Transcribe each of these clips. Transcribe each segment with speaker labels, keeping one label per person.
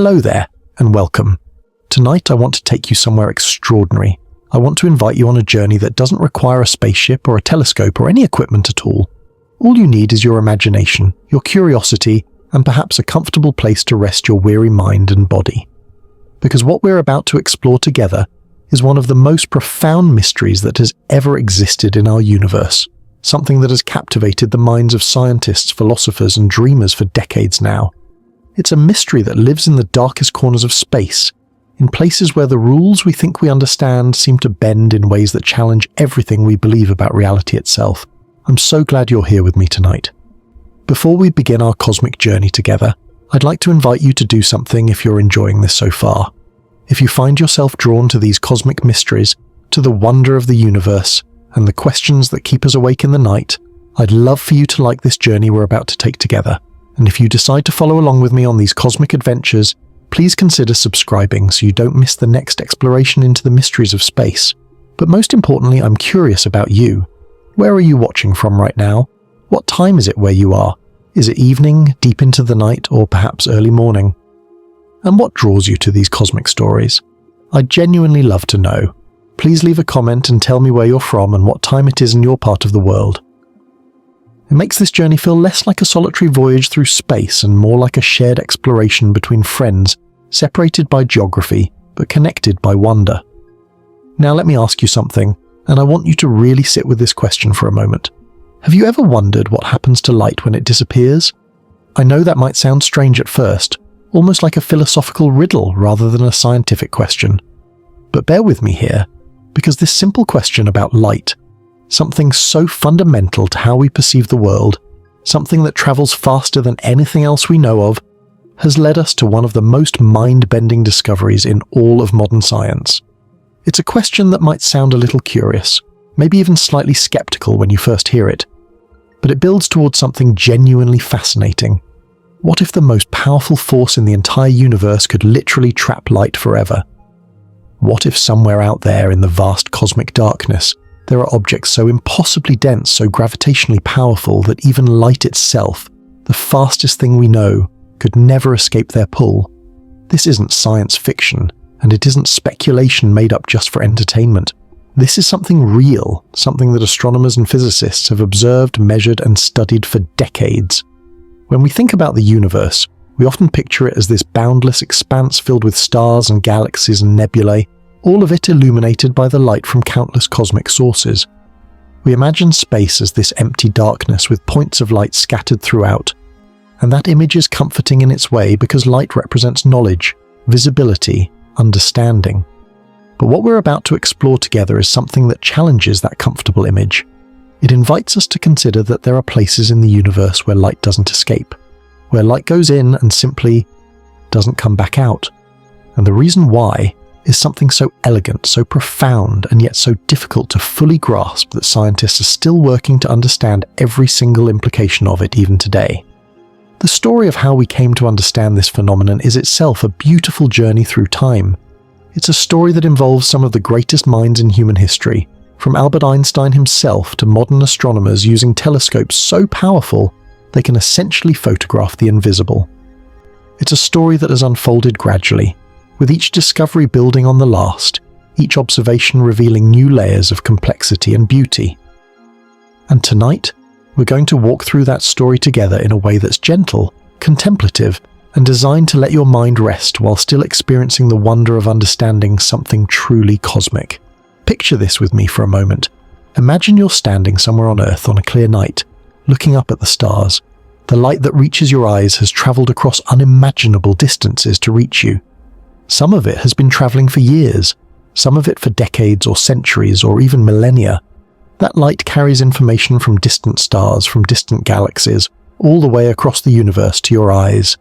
Speaker 1: Hello there, and welcome. Tonight I want to take you somewhere extraordinary. I want to invite you on a journey that doesn't require a spaceship or a telescope or any equipment at all. All you need is your imagination, your curiosity, and perhaps a comfortable place to rest your weary mind and body. Because what we're about to explore together is one of the most profound mysteries that has ever existed in our universe, something that has captivated the minds of scientists, philosophers, and dreamers for decades now. It's a mystery that lives in the darkest corners of space, in places where the rules we think we understand seem to bend in ways that challenge everything we believe about reality itself. I'm so glad you're here with me tonight. Before we begin our cosmic journey together, I'd like to invite you to do something if you're enjoying this so far. If you find yourself drawn to these cosmic mysteries, to the wonder of the universe, and the questions that keep us awake in the night, I'd love for you to like this journey we're about to take together. And if you decide to follow along with me on these cosmic adventures, please consider subscribing so you don't miss the next exploration into the mysteries of space. But most importantly, I'm curious about you. Where are you watching from right now? What time is it where you are? Is it evening, deep into the night, or perhaps early morning? And what draws you to these cosmic stories? I'd genuinely love to know. Please leave a comment and tell me where you're from and what time it is in your part of the world. It makes this journey feel less like a solitary voyage through space and more like a shared exploration between friends, separated by geography, but connected by wonder. Now let me ask you something, and I want you to really sit with this question for a moment. Have you ever wondered what happens to light when it disappears? I know that might sound strange at first, almost like a philosophical riddle rather than a scientific question. But bear with me here, because this simple question about light, something so fundamental to how we perceive the world, something that travels faster than anything else we know of, has led us to one of the most mind-bending discoveries in all of modern science. It's a question that might sound a little curious, maybe even slightly skeptical when you first hear it, but it builds towards something genuinely fascinating. What if the most powerful force in the entire universe could literally trap light forever? What if somewhere out there in the vast cosmic darkness, there are objects so impossibly dense, so gravitationally powerful that even light itself, the fastest thing we know, could never escape their pull? This isn't science fiction, and it isn't speculation made up just for entertainment. This is something real, something that astronomers and physicists have observed, measured, and studied for decades. When we think about the universe, we often picture it as this boundless expanse filled with stars and galaxies and nebulae, all of it illuminated by the light from countless cosmic sources. We imagine space as this empty darkness with points of light scattered throughout, and that image is comforting in its way because light represents knowledge, visibility, understanding. But what we're about to explore together is something that challenges that comfortable image. It invites us to consider that there are places in the universe where light doesn't escape, where light goes in and simply doesn't come back out. And the reason why is something so elegant, so profound, and yet so difficult to fully grasp that scientists are still working to understand every single implication of it even today. The story of how we came to understand this phenomenon is itself a beautiful journey through time. It's a story that involves some of the greatest minds in human history, from Albert Einstein himself to modern astronomers using telescopes so powerful they can essentially photograph the invisible. It's a story that has unfolded gradually, with each discovery building on the last, each observation revealing new layers of complexity and beauty. And tonight, we're going to walk through that story together in a way that's gentle, contemplative, and designed to let your mind rest while still experiencing the wonder of understanding something truly cosmic. Picture this with me for a moment. Imagine you're standing somewhere on Earth on a clear night, looking up at the stars. The light that reaches your eyes has traveled across unimaginable distances to reach you. Some of it has been traveling for years, some of it for decades or centuries or even millennia. That light carries information from distant stars, from distant galaxies, all the way across the universe to your eyes.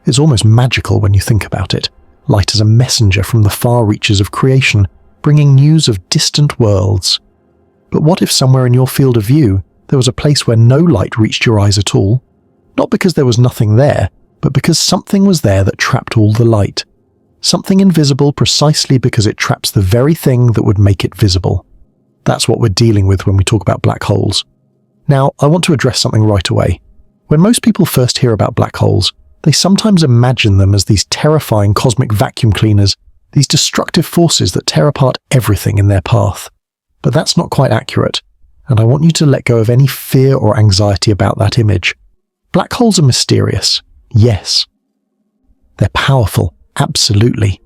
Speaker 1: It's almost magical when you think about it. Light as a messenger from the far reaches of creation, bringing news of distant worlds. But what if somewhere in your field of view, there was a place where no light reached your eyes at all? Not because there was nothing there, but because something was there that trapped all the light. Something invisible precisely because it traps the very thing that would make it visible. That's what we're dealing with when we talk about black holes. Now, I want to address something right away. When most people first hear about black holes, They sometimes imagine them as these terrifying cosmic vacuum cleaners, these destructive forces that tear apart everything in their path. But that's not quite accurate, and I want you to let go of any fear or anxiety about that image. Black holes are mysterious, yes. They're powerful, absolutely.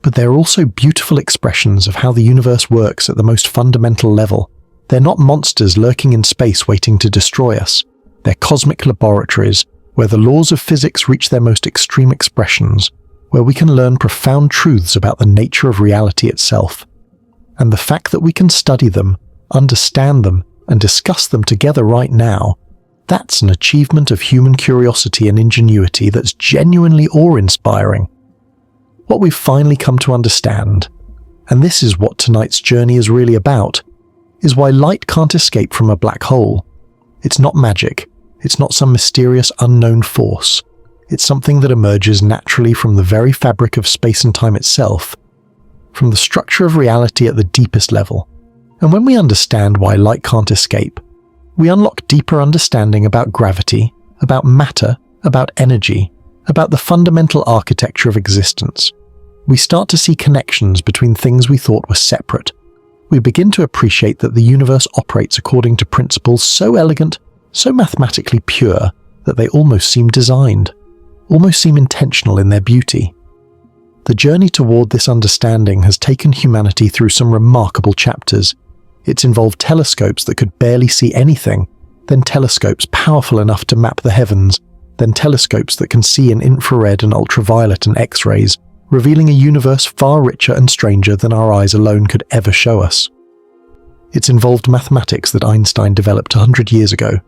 Speaker 1: But they're also beautiful expressions of how the universe works at the most fundamental level. They're not monsters lurking in space waiting to destroy us. They're cosmic laboratories where the laws of physics reach their most extreme expressions, where we can learn profound truths about the nature of reality itself. And the fact that we can study them, understand them, and discuss them together right now, that's an achievement of human curiosity and ingenuity that's genuinely awe-inspiring. What we've finally come to understand, and this is what tonight's journey is really about, is why light can't escape from a black hole. It's not magic. It's not some mysterious unknown force. It's something that emerges naturally from the very fabric of space and time itself, from the structure of reality at the deepest level. And when we understand why light can't escape, we unlock deeper understanding about gravity, about matter, about energy, about the fundamental architecture of existence. We start to see connections between things we thought were separate. We begin to appreciate that the universe operates according to principles so elegant, so mathematically pure, that they almost seem designed, almost seem intentional in their beauty. The journey toward this understanding has taken humanity through some remarkable chapters. It's involved telescopes that could barely see anything, then telescopes powerful enough to map the heavens, then telescopes that can see in infrared and ultraviolet and X-rays, revealing a universe far richer and stranger than our eyes alone could ever show us. It's involved mathematics that Einstein developed 100 years ago,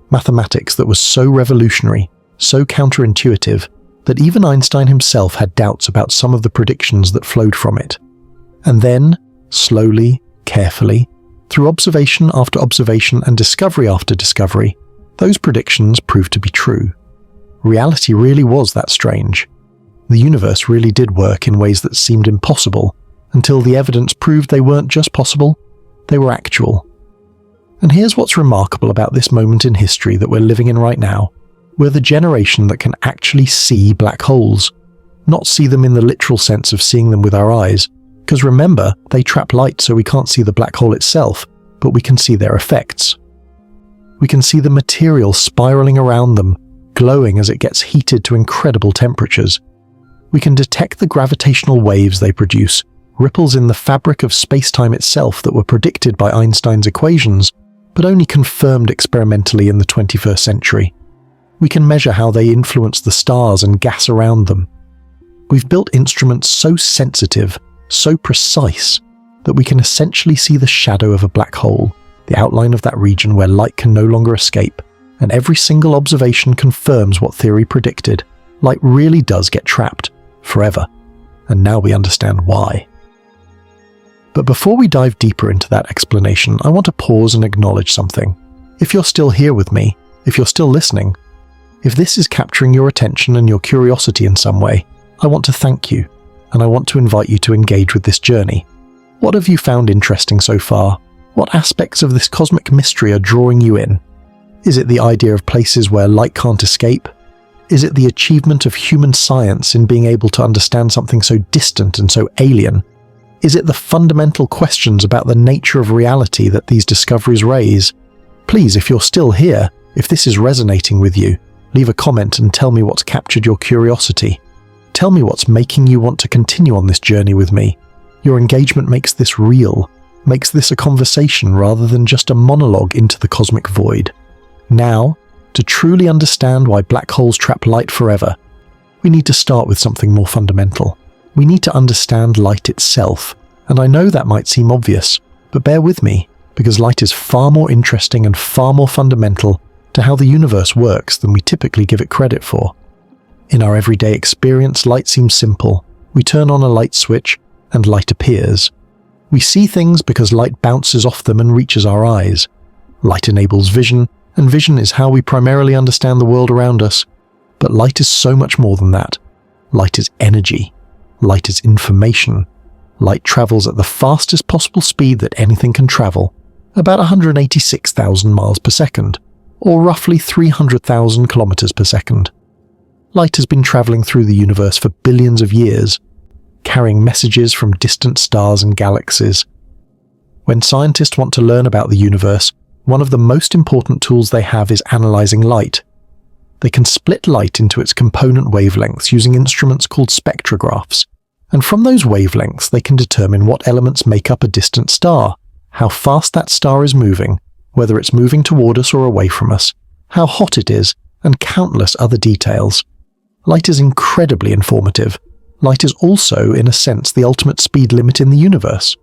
Speaker 1: mathematics that was so revolutionary, so counterintuitive, that even Einstein himself had doubts about some of the predictions that flowed from it. And then, slowly, carefully, through observation after observation and discovery after discovery, those predictions proved to be true. Reality really was that strange. The universe really did work in ways that seemed impossible, until the evidence proved they weren't just possible, they were actual. And here's what's remarkable about this moment in history that we're living in right now. We're the generation that can actually see black holes. Not see them in the literal sense of seeing them with our eyes, because remember, they trap light so we can't see the black hole itself, but we can see their effects. We can see the material spiraling around them, glowing as it gets heated to incredible temperatures. We can detect the gravitational waves they produce, ripples in the fabric of space-time itself that were predicted by Einstein's equations, but only confirmed experimentally in the 21st century. We can measure how they influence the stars and gas around them. We've built instruments so sensitive, so precise, that we can essentially see the shadow of a black hole, the outline of that region where light can no longer escape, and every single observation confirms what theory predicted. Light really does get trapped, forever, and now we understand why. But before we dive deeper into that explanation, I want to pause and acknowledge something. If you're still here with me, if you're still listening, if this is capturing your attention and your curiosity in some way, I want to thank you, and I want to invite you to engage with this journey. What have you found interesting so far? What aspects of this cosmic mystery are drawing you in? Is it the idea of places where light can't escape? Is it the achievement of human science in being able to understand something so distant and so alien? Is it the fundamental questions about the nature of reality that these discoveries raise? Please, if you're still here, if this is resonating with you, leave a comment and tell me what's captured your curiosity. Tell me what's making you want to continue on this journey with me. Your engagement makes this real, makes this a conversation rather than just a monologue into the cosmic void. Now, to truly understand why black holes trap light forever, we need to start with something more fundamental. We need to understand light itself, and I know that might seem obvious, but bear with me, because light is far more interesting and far more fundamental to how the universe works than we typically give it credit for. In our everyday experience, light seems simple. We turn on a light switch, and light appears. We see things because light bounces off them and reaches our eyes. Light enables vision, and vision is how we primarily understand the world around us. But light is so much more than that. Light is energy. Light is information. Light travels at the fastest possible speed that anything can travel, about 186,000 miles per second, or roughly 300,000 kilometers per second. Light has been traveling through the universe for billions of years, carrying messages from distant stars and galaxies. When scientists want to learn about the universe, one of the most important tools they have is analyzing light. They can split light into its component wavelengths using instruments called spectrographs, and from those wavelengths they can determine what elements make up a distant star, how fast that star is moving, whether it's moving toward us or away from us, how hot it is, and countless other details. Light is incredibly informative. Light is also, in a sense, the ultimate speed limit in the universe.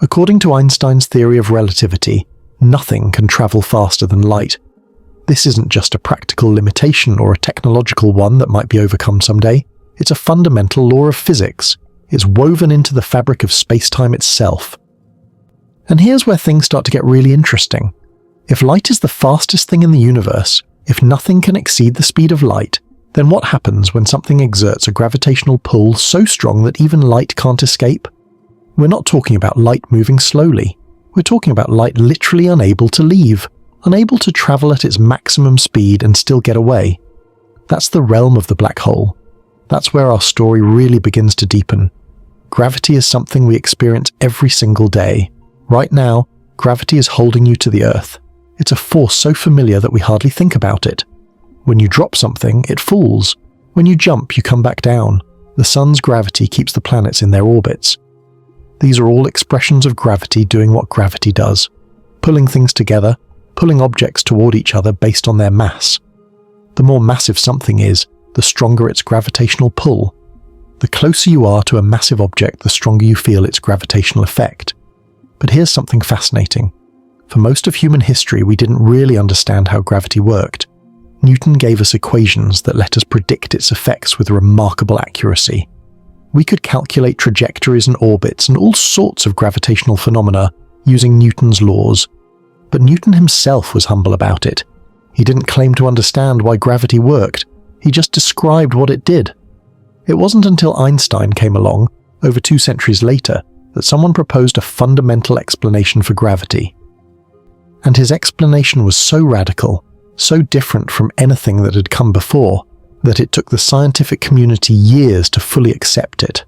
Speaker 1: According to Einstein's theory of relativity, nothing can travel faster than light. This isn't just a practical limitation or a technological one that might be overcome someday. It's a fundamental law of physics. It's woven into the fabric of space-time itself. And here's where things start to get really interesting. If light is the fastest thing in the universe, if nothing can exceed the speed of light, then what happens when something exerts a gravitational pull so strong that even light can't escape? We're not talking about light moving slowly. We're talking about light literally unable to leave, unable to travel at its maximum speed and still get away. That's the realm of the black hole. That's where our story really begins to deepen. Gravity is something we experience every single day. Right now, gravity is holding you to the Earth. It's a force so familiar that we hardly think about it. When you drop something, it falls. When you jump, you come back down. The sun's gravity keeps the planets in their orbits. These are all expressions of gravity doing what gravity does, pulling things together, pulling objects toward each other based on their mass. The more massive something is, the stronger its gravitational pull. The closer you are to a massive object, the stronger you feel its gravitational effect. But here's something fascinating. For most of human history, we didn't really understand how gravity worked. Newton gave us equations that let us predict its effects with remarkable accuracy. We could calculate trajectories and orbits and all sorts of gravitational phenomena using Newton's laws. But Newton himself was humble about it. He didn't claim to understand why gravity worked. He just described what it did. It wasn't until Einstein came along, over 2 centuries later, that someone proposed a fundamental explanation for gravity. And his explanation was so radical, so different from anything that had come before, that it took the scientific community years to fully accept it.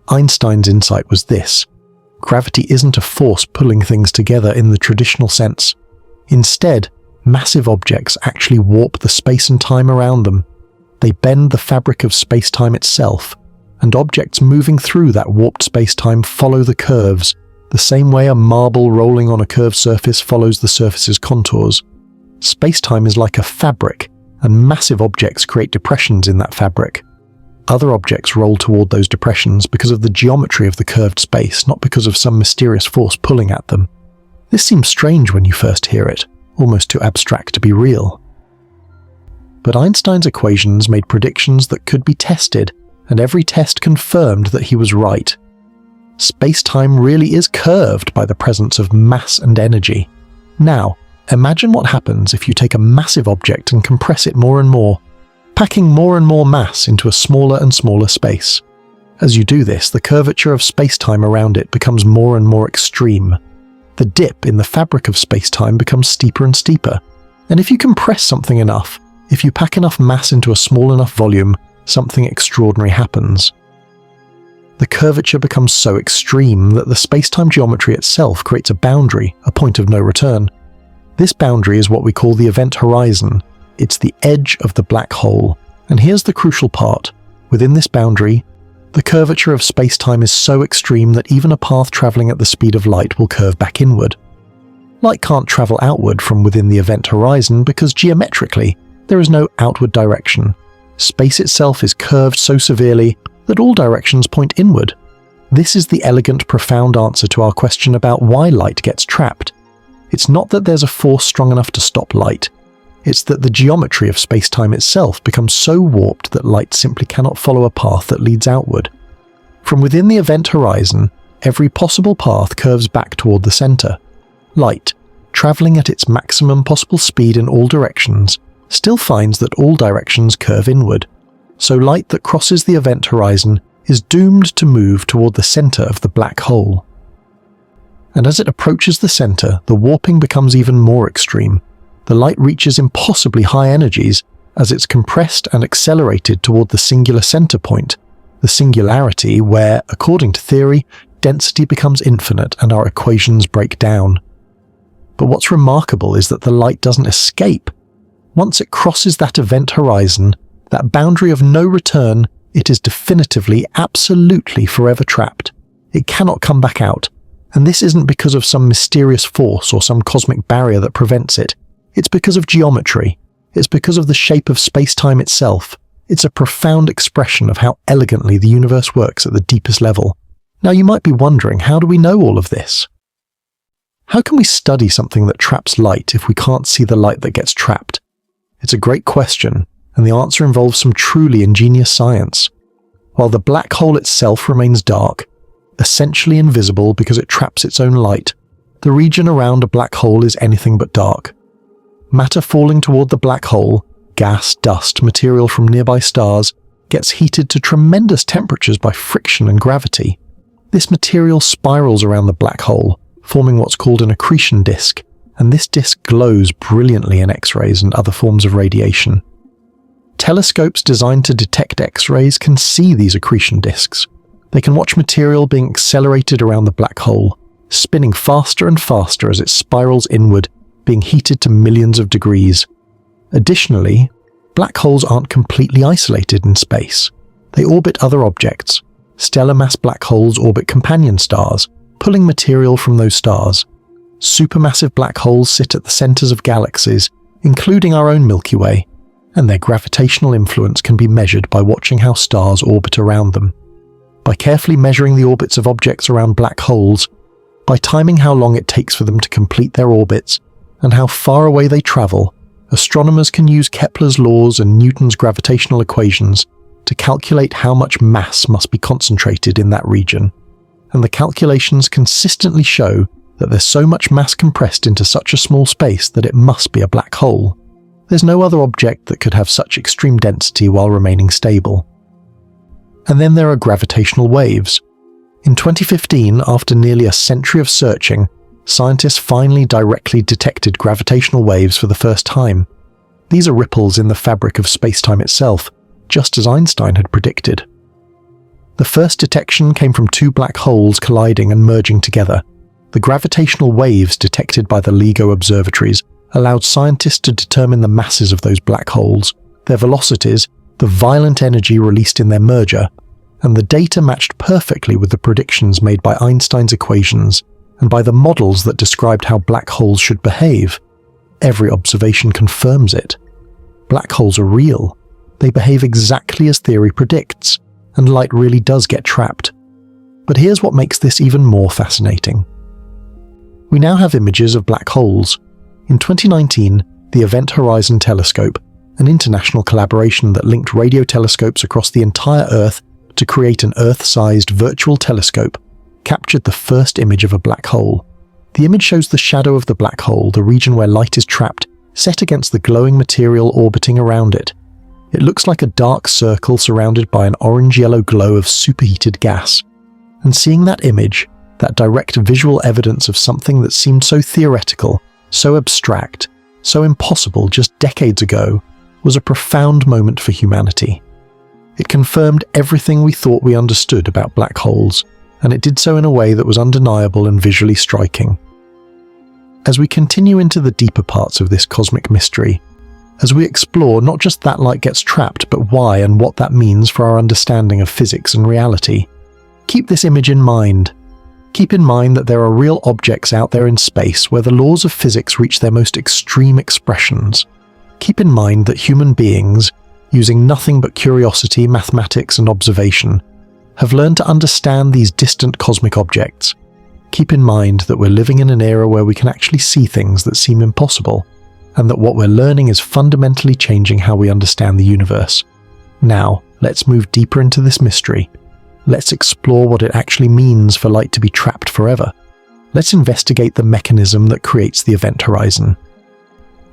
Speaker 1: Einstein's insight was this: gravity isn't a force pulling things together in the traditional sense. Instead, massive objects actually warp the space and time around them. They bend the fabric of space-time itself, and objects moving through that warped space-time follow the curves, the same way a marble rolling on a curved surface follows the surface's contours. Space-time is like a fabric, and massive objects create depressions in that fabric. Other objects roll toward those depressions because of the geometry of the curved space, not because of some mysterious force pulling at them. This seems strange when you first hear it, almost too abstract to be real. But Einstein's equations made predictions that could be tested, and every test confirmed that he was right. Space-time really is curved by the presence of mass and energy. Now, imagine what happens if you take a massive object and compress it more and more, packing more and more mass into a smaller and smaller space. As you do this, the curvature of space-time around it becomes more and more extreme. The dip in the fabric of space-time becomes steeper and steeper. And if you compress something enough, if you pack enough mass into a small enough volume, something extraordinary happens. The curvature becomes so extreme that the space-time geometry itself creates a boundary, a point of no return. This boundary is what we call the event horizon. It's the edge of the black hole. And here's the crucial part. Within this boundary, the curvature of space-time is so extreme that even a path traveling at the speed of light will curve back inward. Light can't travel outward from within the event horizon because geometrically, there is no outward direction. Space itself is curved so severely that all directions point inward. This is the elegant, profound answer to our question about why light gets trapped. It's not that there's a force strong enough to stop light. It's that the geometry of space-time itself becomes so warped that light simply cannot follow a path that leads outward. From within the event horizon, every possible path curves back toward the center. Light, traveling at its maximum possible speed in all directions, still finds that all directions curve inward. So light that crosses the event horizon is doomed to move toward the center of the black hole. And as it approaches the center, the warping becomes even more extreme. The light reaches impossibly high energies, as it's compressed and accelerated toward the singular center point, the singularity where, according to theory, density becomes infinite and our equations break down. But what's remarkable is that the light doesn't escape. Once it crosses that event horizon, that boundary of no return, it is definitively, absolutely forever trapped. It cannot come back out. And this isn't because of some mysterious force or some cosmic barrier that prevents it. It's because of geometry. It's because of the shape of space-time itself. It's a profound expression of how elegantly the universe works at the deepest level. Now you might be wondering, how do we know all of this? How can we study something that traps light if we can't see the light that gets trapped? It's a great question, and the answer involves some truly ingenious science. While the black hole itself remains dark, essentially invisible because it traps its own light, the region around a black hole is anything but dark. Matter falling toward the black hole, gas, dust, material from nearby stars, gets heated to tremendous temperatures by friction and gravity. This material spirals around the black hole, forming what's called an accretion disk, and this disk glows brilliantly in X-rays and other forms of radiation. Telescopes designed to detect X-rays can see these accretion disks. They can watch material being accelerated around the black hole, spinning faster and faster as it spirals inward, being heated to millions of degrees. Additionally, black holes aren't completely isolated in space. They orbit other objects. Stellar mass black holes orbit companion stars, pulling material from those stars. Supermassive black holes sit at the centers of galaxies, including our own Milky Way, and their gravitational influence can be measured by watching how stars orbit around them. By carefully measuring the orbits of objects around black holes, by timing how long it takes for them to complete their orbits, and how far away they travel, astronomers can use Kepler's laws and Newton's gravitational equations to calculate how much mass must be concentrated in that region. And the calculations consistently show that there's so much mass compressed into such a small space that it must be a black hole. There's no other object that could have such extreme density while remaining stable. And then there are gravitational waves. In 2015, after nearly a century of searching, scientists finally directly detected gravitational waves for the first time. These are ripples in the fabric of space-time itself, just as Einstein had predicted. The first detection came from two black holes colliding and merging together. The gravitational waves detected by the LIGO observatories allowed scientists to determine the masses of those black holes, their velocities, the violent energy released in their merger, and the data matched perfectly with the predictions made by Einstein's equations and by the models that described how black holes should behave. Every observation confirms it. Black holes are real. They behave exactly as theory predicts, and light really does get trapped. But here's what makes this even more fascinating. We now have images of black holes. In 2019, the Event Horizon Telescope, an international collaboration that linked radio telescopes across the entire Earth to create an Earth-sized virtual telescope, captured the first image of a black hole. The image shows the shadow of the black hole, the region where light is trapped, set against the glowing material orbiting around it. It looks like a dark circle surrounded by an orange-yellow glow of superheated gas. And seeing that image, that direct visual evidence of something that seemed so theoretical, so abstract, so impossible just decades ago, was a profound moment for humanity. It confirmed everything we thought we understood about black holes, and it did so in a way that was undeniable and visually striking. As we continue into the deeper parts of this cosmic mystery, as we explore not just that light gets trapped, but why and what that means for our understanding of physics and reality, keep this image in mind. Keep in mind that there are real objects out there in space where the laws of physics reach their most extreme expressions. Keep in mind that human beings, using nothing but curiosity, mathematics, and observation, have learned to understand these distant cosmic objects. Keep in mind that we're living in an era where we can actually see things that seem impossible, and that what we're learning is fundamentally changing how we understand the universe. Now, let's move deeper into this mystery. Let's explore what it actually means for light to be trapped forever. Let's investigate the mechanism that creates the event horizon.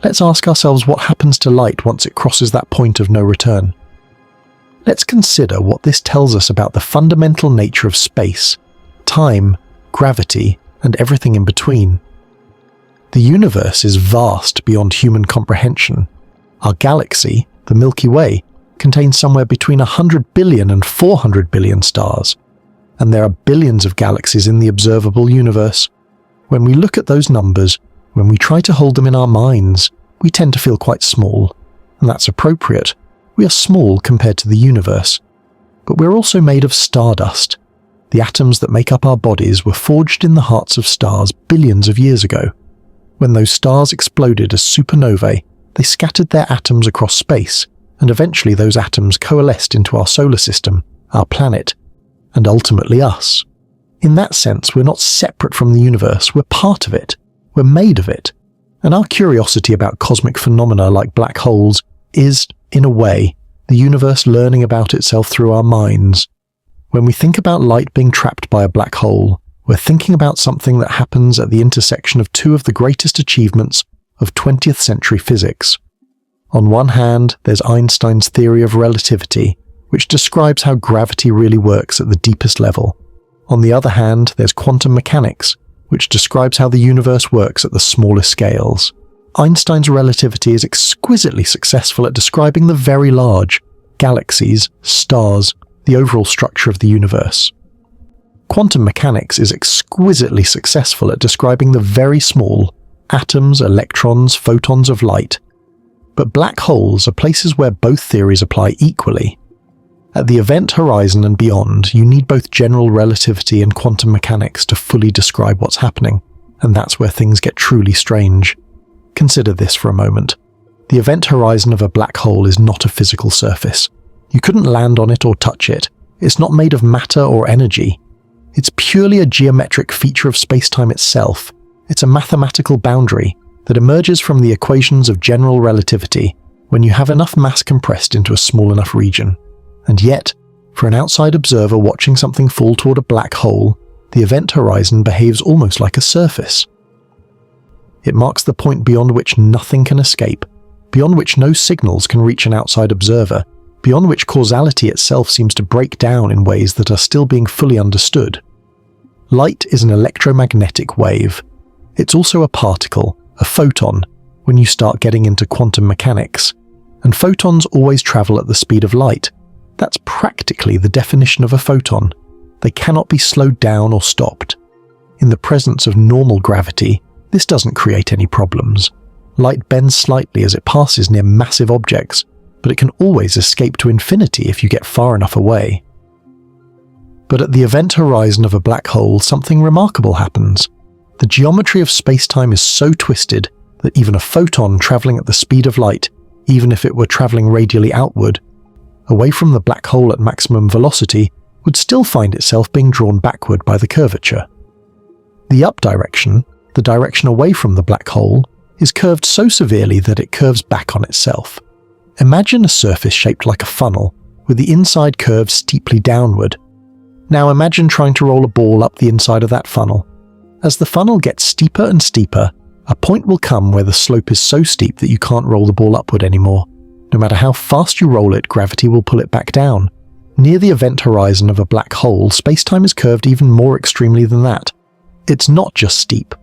Speaker 1: Let's ask ourselves what happens to light once it crosses that point of no return. Let's consider what this tells us about the fundamental nature of space, time, gravity, and everything in between. The universe is vast beyond human comprehension. Our galaxy, the Milky Way, contains somewhere between 100 billion and 400 billion stars, and there are billions of galaxies in the observable universe. When we look at those numbers, when we try to hold them in our minds, we tend to feel quite small, and that's appropriate. We are small compared to the universe. But we're also made of stardust. The atoms that make up our bodies were forged in the hearts of stars billions of years ago. When those stars exploded as supernovae, they scattered their atoms across space, and eventually those atoms coalesced into our solar system, our planet, and ultimately us. In that sense, we're not separate from the universe, we're part of it, we're made of it. And our curiosity about cosmic phenomena like black holes is, in a way, the universe learning about itself through our minds. When we think about light being trapped by a black hole, we're thinking about something that happens at the intersection of two of the greatest achievements of 20th century physics. On one hand, there's Einstein's theory of relativity, which describes how gravity really works at the deepest level. On the other hand, there's quantum mechanics, which describes how the universe works at the smallest scales. Einstein's relativity is exquisitely successful at describing the very large, galaxies, stars, the overall structure of the universe. Quantum mechanics is exquisitely successful at describing the very small, atoms, electrons, photons of light. But black holes are places where both theories apply equally. At the event horizon and beyond, you need both general relativity and quantum mechanics to fully describe what's happening, and that's where things get truly strange. Consider this for a moment. The event horizon of a black hole is not a physical surface. You couldn't land on it or touch it. It's not made of matter or energy. It's purely a geometric feature of space-time itself. It's a mathematical boundary that emerges from the equations of general relativity when you have enough mass compressed into a small enough region. And yet, for an outside observer watching something fall toward a black hole, the event horizon behaves almost like a surface. It marks the point beyond which nothing can escape, beyond which no signals can reach an outside observer, beyond which causality itself seems to break down in ways that are still being fully understood. Light is an electromagnetic wave. It's also a particle, a photon, when you start getting into quantum mechanics. And photons always travel at the speed of light. That's practically the definition of a photon. They cannot be slowed down or stopped. In the presence of normal gravity, this doesn't create any problems. Light bends slightly as it passes near massive objects, but it can always escape to infinity if you get far enough away. But at the event horizon of a black hole, something remarkable happens. The geometry of space-time is so twisted that even a photon traveling at the speed of light, even if it were traveling radially outward, away from the black hole at maximum velocity, would still find itself being drawn backward by the curvature. The up direction, the direction away from the black hole, is curved so severely that it curves back on itself. Imagine a surface shaped like a funnel, with the inside curved steeply downward. Now imagine trying to roll a ball up the inside of that funnel. As the funnel gets steeper and steeper, a point will come where the slope is so steep that you can't roll the ball upward anymore. No matter how fast you roll it, gravity will pull it back down. Near the event horizon of a black hole, space-time is curved even more extremely than that. It's not just steep.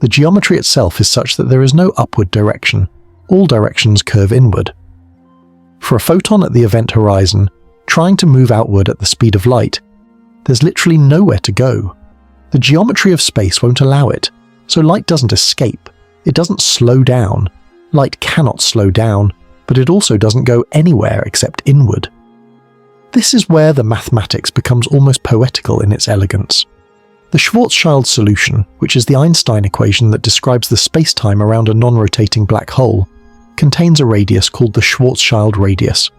Speaker 1: The geometry itself is such that there is no upward direction. All directions curve inward. For a photon at the event horizon, trying to move outward at the speed of light, there's literally nowhere to go. The geometry of space won't allow it, so light doesn't escape. It doesn't slow down. Light cannot slow down, but it also doesn't go anywhere except inward. This is where the mathematics becomes almost poetical in its elegance. The Schwarzschild solution, which is the Einstein equation that describes the space-time around a non-rotating black hole, contains a radius called the Schwarzschild radius.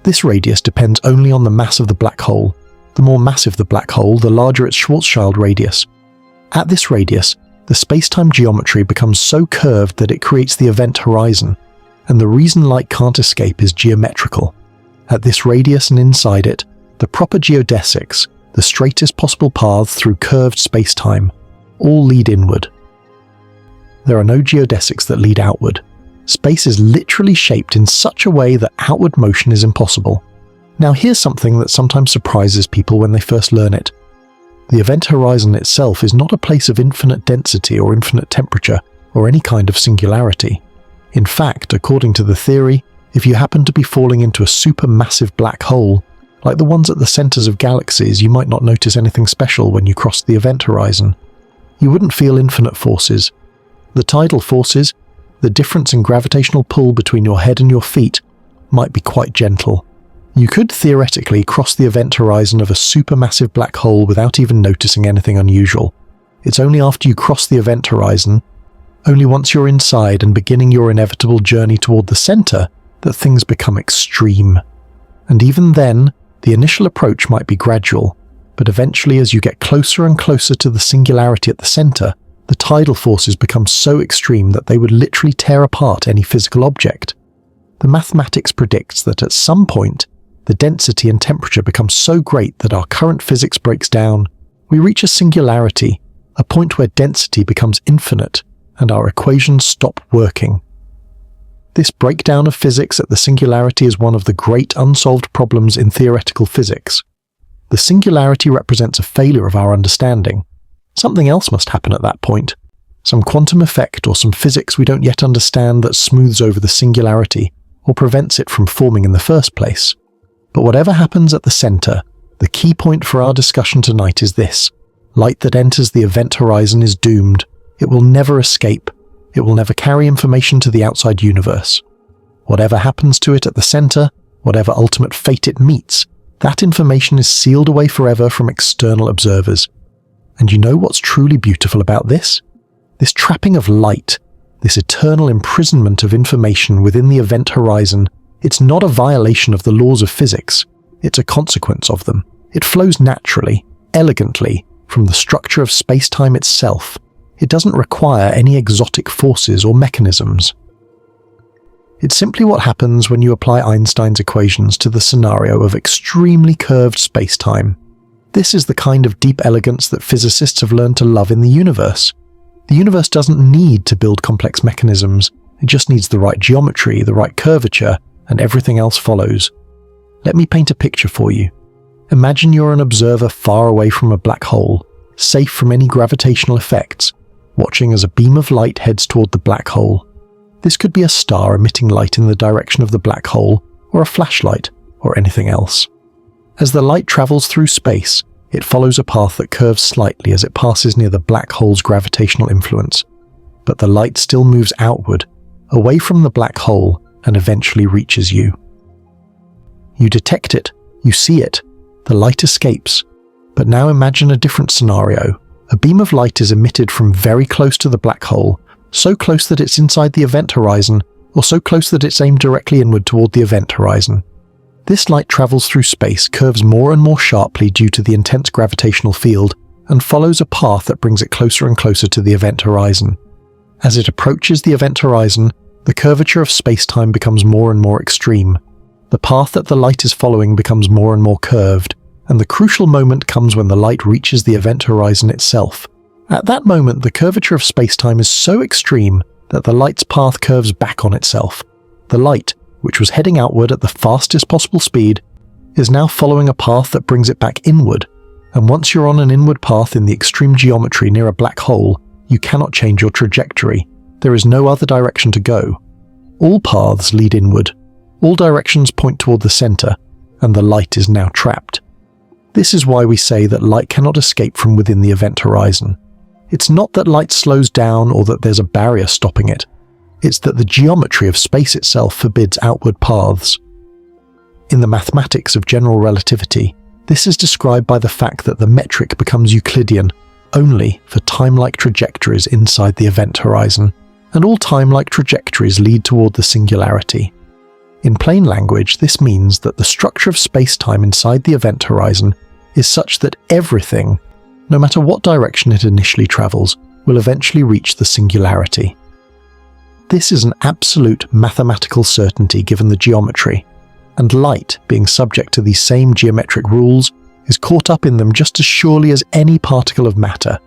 Speaker 1: This radius depends only on the mass of the black hole. The more massive the black hole, the larger its Schwarzschild radius. At this radius, the space-time geometry becomes so curved that it creates the event horizon, and the reason light can't escape is geometrical. At this radius and inside it, the proper geodesics, the straightest possible paths through curved space-time, all lead inward. There are no geodesics that lead outward. Space is literally shaped in such a way that outward motion is impossible. Now here's something that sometimes surprises people when they first learn it. The event horizon itself is not a place of infinite density or infinite temperature or any kind of singularity. In fact, according to the theory, If you happen to be falling into a supermassive black hole, like the ones at the centers of galaxies, you might not notice anything special when you cross the event horizon. You wouldn't feel infinite forces. The tidal forces, the difference in gravitational pull between your head and your feet, might be quite gentle. You could theoretically cross the event horizon of a supermassive black hole without even noticing anything unusual. It's only after you cross the event horizon, only once you're inside and beginning your inevitable journey toward the center, that things become extreme. And even then, the initial approach might be gradual, but eventually as you get closer and closer to the singularity at the center, the tidal forces become so extreme that they would literally tear apart any physical object. The mathematics predicts that at some point, the density and temperature become so great that our current physics breaks down. We reach a singularity, a point where density becomes infinite, and our equations stop working. This breakdown of physics at the singularity is one of the great unsolved problems in theoretical physics. The singularity represents a failure of our understanding. Something else must happen at that point. Some quantum effect or some physics we don't yet understand that smooths over the singularity or prevents it from forming in the first place. But whatever happens at the center, the key point for our discussion tonight is this: light that enters the event horizon is doomed. It will never escape. It will never carry information to the outside universe. Whatever happens to it at the center, whatever ultimate fate it meets, that information is sealed away forever from external observers. And you know what's truly beautiful about this? This trapping of light, this eternal imprisonment of information within the event horizon, it's not a violation of the laws of physics. It's a consequence of them. It flows naturally, elegantly, from the structure of space-time itself. It doesn't require any exotic forces or mechanisms. It's simply what happens when you apply Einstein's equations to the scenario of extremely curved space-time. This is the kind of deep elegance that physicists have learned to love in the universe. The universe doesn't need to build complex mechanisms. It just needs the right geometry, the right curvature, and everything else follows. Let me paint a picture for you. Imagine you're an observer far away from a black hole, safe from any gravitational effects, watching as a beam of light heads toward the black hole. This could be a star emitting light in the direction of the black hole, or a flashlight, or anything else. As the light travels through space, it follows a path that curves slightly as it passes near the black hole's gravitational influence. But the light still moves outward, away from the black hole, and eventually reaches you. You detect it, you see it, the light escapes. But now imagine a different scenario. A beam of light is emitted from very close to the black hole, so close that it's inside the event horizon, or so close that it's aimed directly inward toward the event horizon. This light travels through space, curves more and more sharply due to the intense gravitational field, and follows a path that brings it closer and closer to the event horizon. As it approaches the event horizon, the curvature of space-time becomes more and more extreme. The path that the light is following becomes more and more curved, and the crucial moment comes when the light reaches the event horizon itself. At that moment, the curvature of space-time is so extreme that the light's path curves back on itself. The light, which was heading outward at the fastest possible speed, is now following a path that brings it back inward, and once you're on an inward path in the extreme geometry near a black hole, you cannot change your trajectory. There is no other direction to go. All paths lead inward. All directions point toward the center, and the light is now trapped. This is why we say that light cannot escape from within the event horizon. It's not that light slows down or that there's a barrier stopping it. It's that the geometry of space itself forbids outward paths. In the mathematics of general relativity, this is described by the fact that the metric becomes Euclidean only for time-like trajectories inside the event horizon, and all time-like trajectories lead toward the singularity. In plain language, this means that the structure of space-time inside the event horizon is such that everything, no matter what direction it initially travels, will eventually reach the singularity. This is an absolute mathematical certainty given the geometry, and light, being subject to these same geometric rules, is caught up in them just as surely as any particle of matter.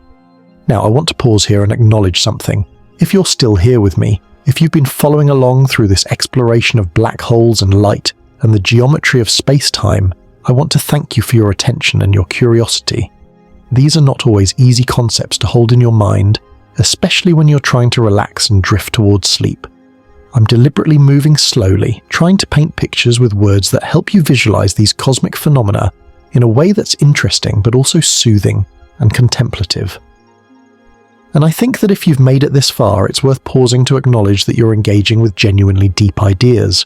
Speaker 1: Now, I want to pause here and acknowledge something. If you're still here with me, if you've been following along through this exploration of black holes and light and the geometry of space-time, I want to thank you for your attention and your curiosity. These are not always easy concepts to hold in your mind, especially when you're trying to relax and drift towards sleep. I'm deliberately moving slowly, trying to paint pictures with words that help you visualize these cosmic phenomena in a way that's interesting but also soothing and contemplative. And I think that if you've made it this far, it's worth pausing to acknowledge that you're engaging with genuinely deep ideas.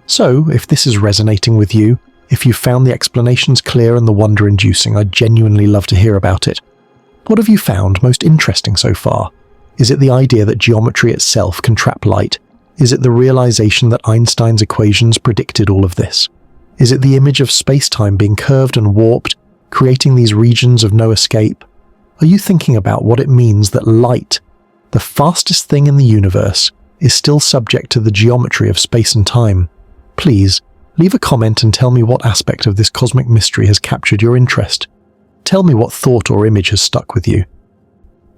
Speaker 1: So, if this is resonating with you, if you've found the explanations clear and the wonder inducing, I'd genuinely love to hear about it. What have you found most interesting so far? Is it the idea that geometry itself can trap light? Is it the realization that Einstein's equations predicted all of this? Is it the image of space-time being curved and warped, creating these regions of no escape? Are you thinking about what it means that light, the fastest thing in the universe, is still subject to the geometry of space and time? Please, leave a comment and tell me what aspect of this cosmic mystery has captured your interest. Tell me what thought or image has stuck with you.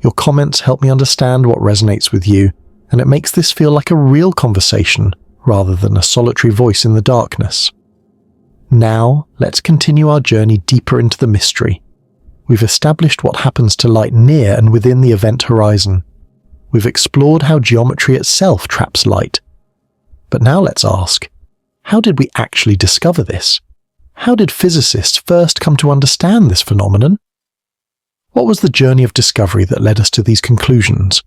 Speaker 1: Your comments help me understand what resonates with you, and it makes this feel like a real conversation rather than a solitary voice in the darkness. Now, let's continue our journey deeper into the mystery. We've established what happens to light near and within the event horizon. We've explored how geometry itself traps light. But now let's ask, how did we actually discover this? How did physicists first come to understand this phenomenon? What was the journey of discovery that led us to these conclusions?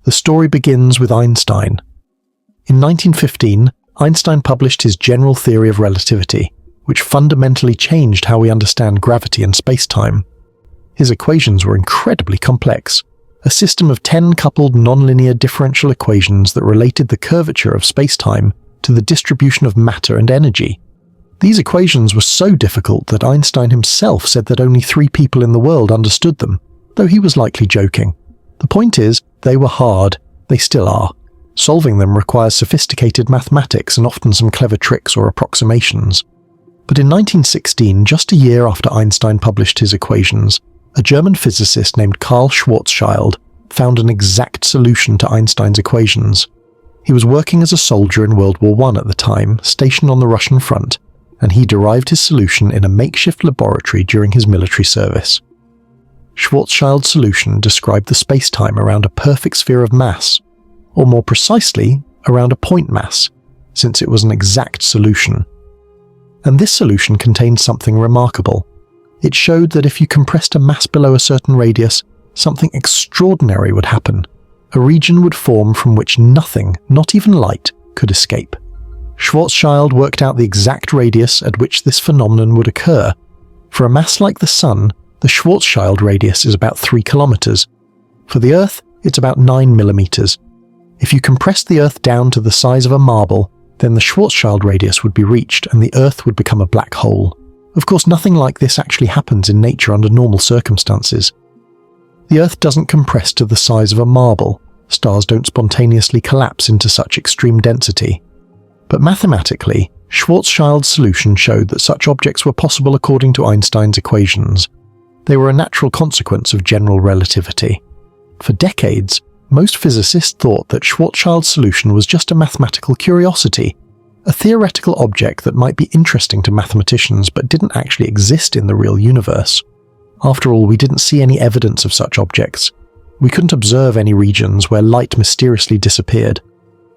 Speaker 1: The story begins with Einstein. In 1915, Einstein published his general theory of relativity, which fundamentally changed how we understand gravity and space-time. His equations were incredibly complex, a system of 10 coupled nonlinear differential equations that related the curvature of space-time to the distribution of matter and energy. These equations were so difficult that Einstein himself said that only 3 people in the world understood them, though he was likely joking. The point is, they were hard. They still are. Solving them requires sophisticated mathematics and often some clever tricks or approximations. But in 1916, just a year after Einstein published his equations, a German physicist named Karl Schwarzschild found an exact solution to Einstein's equations. He was working as a soldier in World War I at the time, stationed on the Russian front, and he derived his solution in a makeshift laboratory during his military service. Schwarzschild's solution described the space-time around a perfect sphere of mass, or more precisely, around a point mass, since it was an exact solution. And this solution contained something remarkable. It showed that if you compressed a mass below a certain radius, something extraordinary would happen. A region would form from which nothing, not even light, could escape. Schwarzschild worked out the exact radius at which this phenomenon would occur. For a mass like the Sun, the Schwarzschild radius is about 3 kilometers. For the Earth, it's about 9 millimeters. If you compressed the Earth down to the size of a marble, then the Schwarzschild radius would be reached and the Earth would become a black hole. Of course, nothing like this actually happens in nature under normal circumstances. The Earth doesn't compress to the size of a marble. Stars don't spontaneously collapse into such extreme density. But mathematically, Schwarzschild's solution showed that such objects were possible according to Einstein's equations. They were a natural consequence of general relativity. For decades, most physicists thought that Schwarzschild's solution was just a mathematical curiosity, a theoretical object that might be interesting to mathematicians but didn't actually exist in the real universe. After all, we didn't see any evidence of such objects. We couldn't observe any regions where light mysteriously disappeared.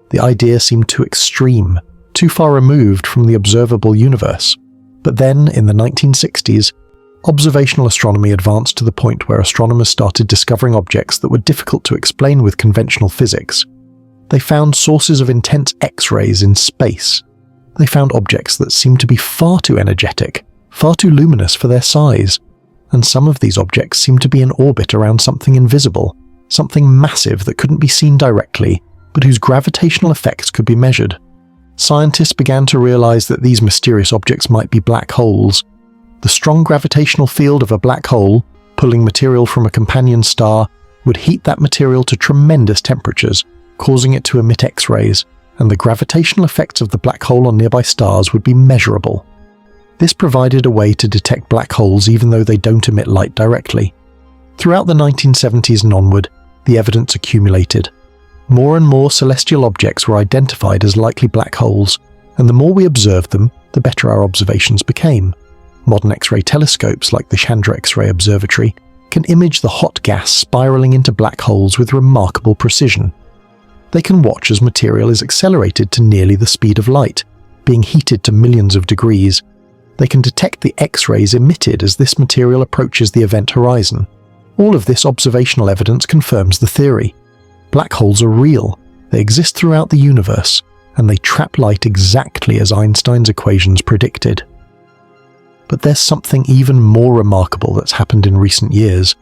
Speaker 1: The idea seemed too extreme, too far removed from the observable universe. But then, in the 1960s, observational astronomy advanced to the point where astronomers started discovering objects that were difficult to explain with conventional physics. They found sources of intense X-rays in space. They found objects that seemed to be far too energetic, far too luminous for their size. And some of these objects seemed to be in orbit around something invisible, something massive that couldn't be seen directly, but whose gravitational effects could be measured. Scientists began to realize that these mysterious objects might be black holes. The strong gravitational field of a black hole, pulling material from a companion star, would heat that material to tremendous temperatures, causing it to emit X-rays, and the gravitational effects of the black hole on nearby stars would be measurable. This provided a way to detect black holes even though they don't emit light directly. Throughout the 1970s and onward, the evidence accumulated. More and more celestial objects were identified as likely black holes, and the more we observed them, the better our observations became. Modern X-ray telescopes like the Chandra X-ray Observatory can image the hot gas spiraling into black holes with remarkable precision. They can watch as material is accelerated to nearly the speed of light, being heated to millions of degrees. They can detect the X-rays emitted as this material approaches the event horizon. All of this observational evidence confirms the theory. Black holes are real, they exist throughout the universe, and they trap light exactly as Einstein's equations predicted. But there's something even more remarkable that's happened in recent years.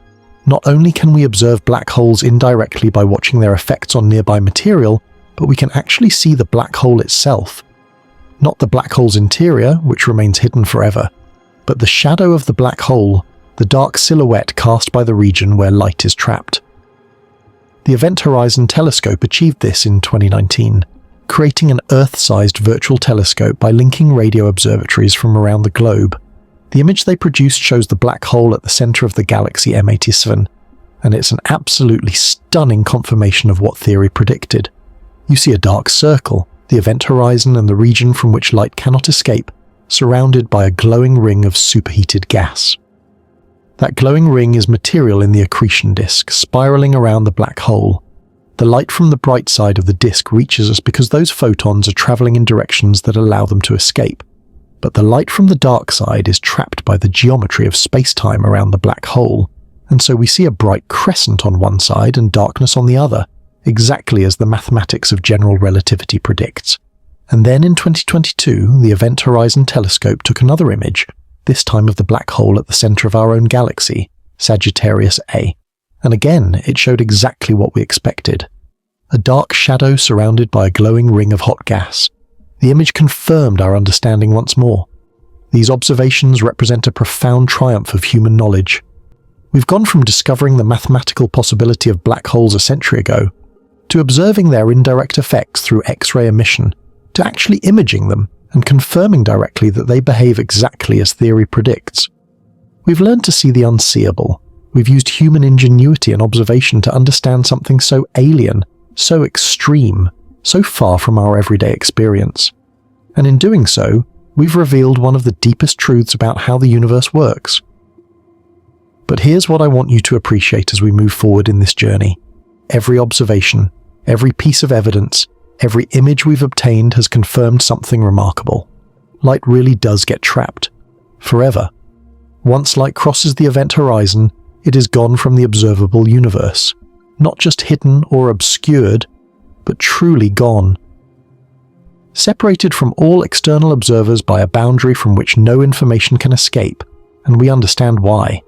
Speaker 1: Not only can we observe black holes indirectly by watching their effects on nearby material, but we can actually see the black hole itself. Not the black hole's interior, which remains hidden forever, but the shadow of the black hole, the dark silhouette cast by the region where light is trapped. The Event Horizon Telescope achieved this in 2019, creating an Earth-sized virtual telescope by linking radio observatories from around the globe. The image they produced shows the black hole at the center of the galaxy M87, and it's an absolutely stunning confirmation of what theory predicted. You see a dark circle, the event horizon and the region from which light cannot escape, surrounded by a glowing ring of superheated gas. That glowing ring is material in the accretion disk, spiraling around the black hole. The light from the bright side of the disk reaches us because those photons are traveling in directions that allow them to escape. But the light from the dark side is trapped by the geometry of space-time around the black hole, and so we see a bright crescent on one side and darkness on the other, exactly as the mathematics of general relativity predicts. And then in 2022, the Event Horizon Telescope took another image, this time of the black hole at the center of our own galaxy, Sagittarius A. And again, it showed exactly what we expected. A dark shadow surrounded by a glowing ring of hot gas. The image confirmed our understanding once more. These observations represent a profound triumph of human knowledge. We've gone from discovering the mathematical possibility of black holes a century ago, to observing their indirect effects through X-ray emission, to actually imaging them and confirming directly that they behave exactly as theory predicts. We've learned to see the unseeable. We've used human ingenuity and observation to understand something so alien, so extreme, so far from our everyday experience. And in doing so, we've revealed one of the deepest truths about how the universe works. But here's what I want you to appreciate as we move forward in this journey. Every observation, every piece of evidence, every image we've obtained has confirmed something remarkable. Light really does get trapped. Forever. Once light crosses the event horizon, it is gone from the observable universe. Not just hidden or obscured, but truly gone. Separated from all external observers by a boundary from which no information can escape, and we understand why.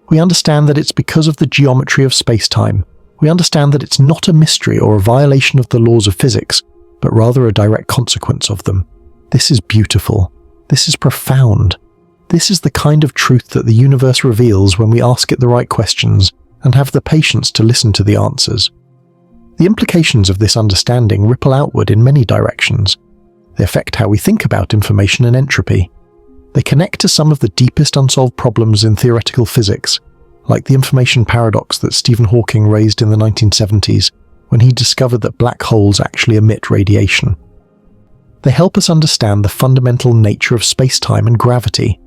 Speaker 1: We understand that it's because of the geometry of space-time. We understand that it's not a mystery or a violation of the laws of physics, but rather a direct consequence of them. This is beautiful. This is profound. This is the kind of truth that the universe reveals when we ask it the right questions and have the patience to listen to the answers. The implications of this understanding ripple outward in many directions. They affect how we think about information and entropy. They connect to some of the deepest unsolved problems in theoretical physics, like the information paradox that Stephen Hawking raised in the 1970s when he discovered that black holes actually emit radiation. They help us understand the fundamental nature of space-time and gravity,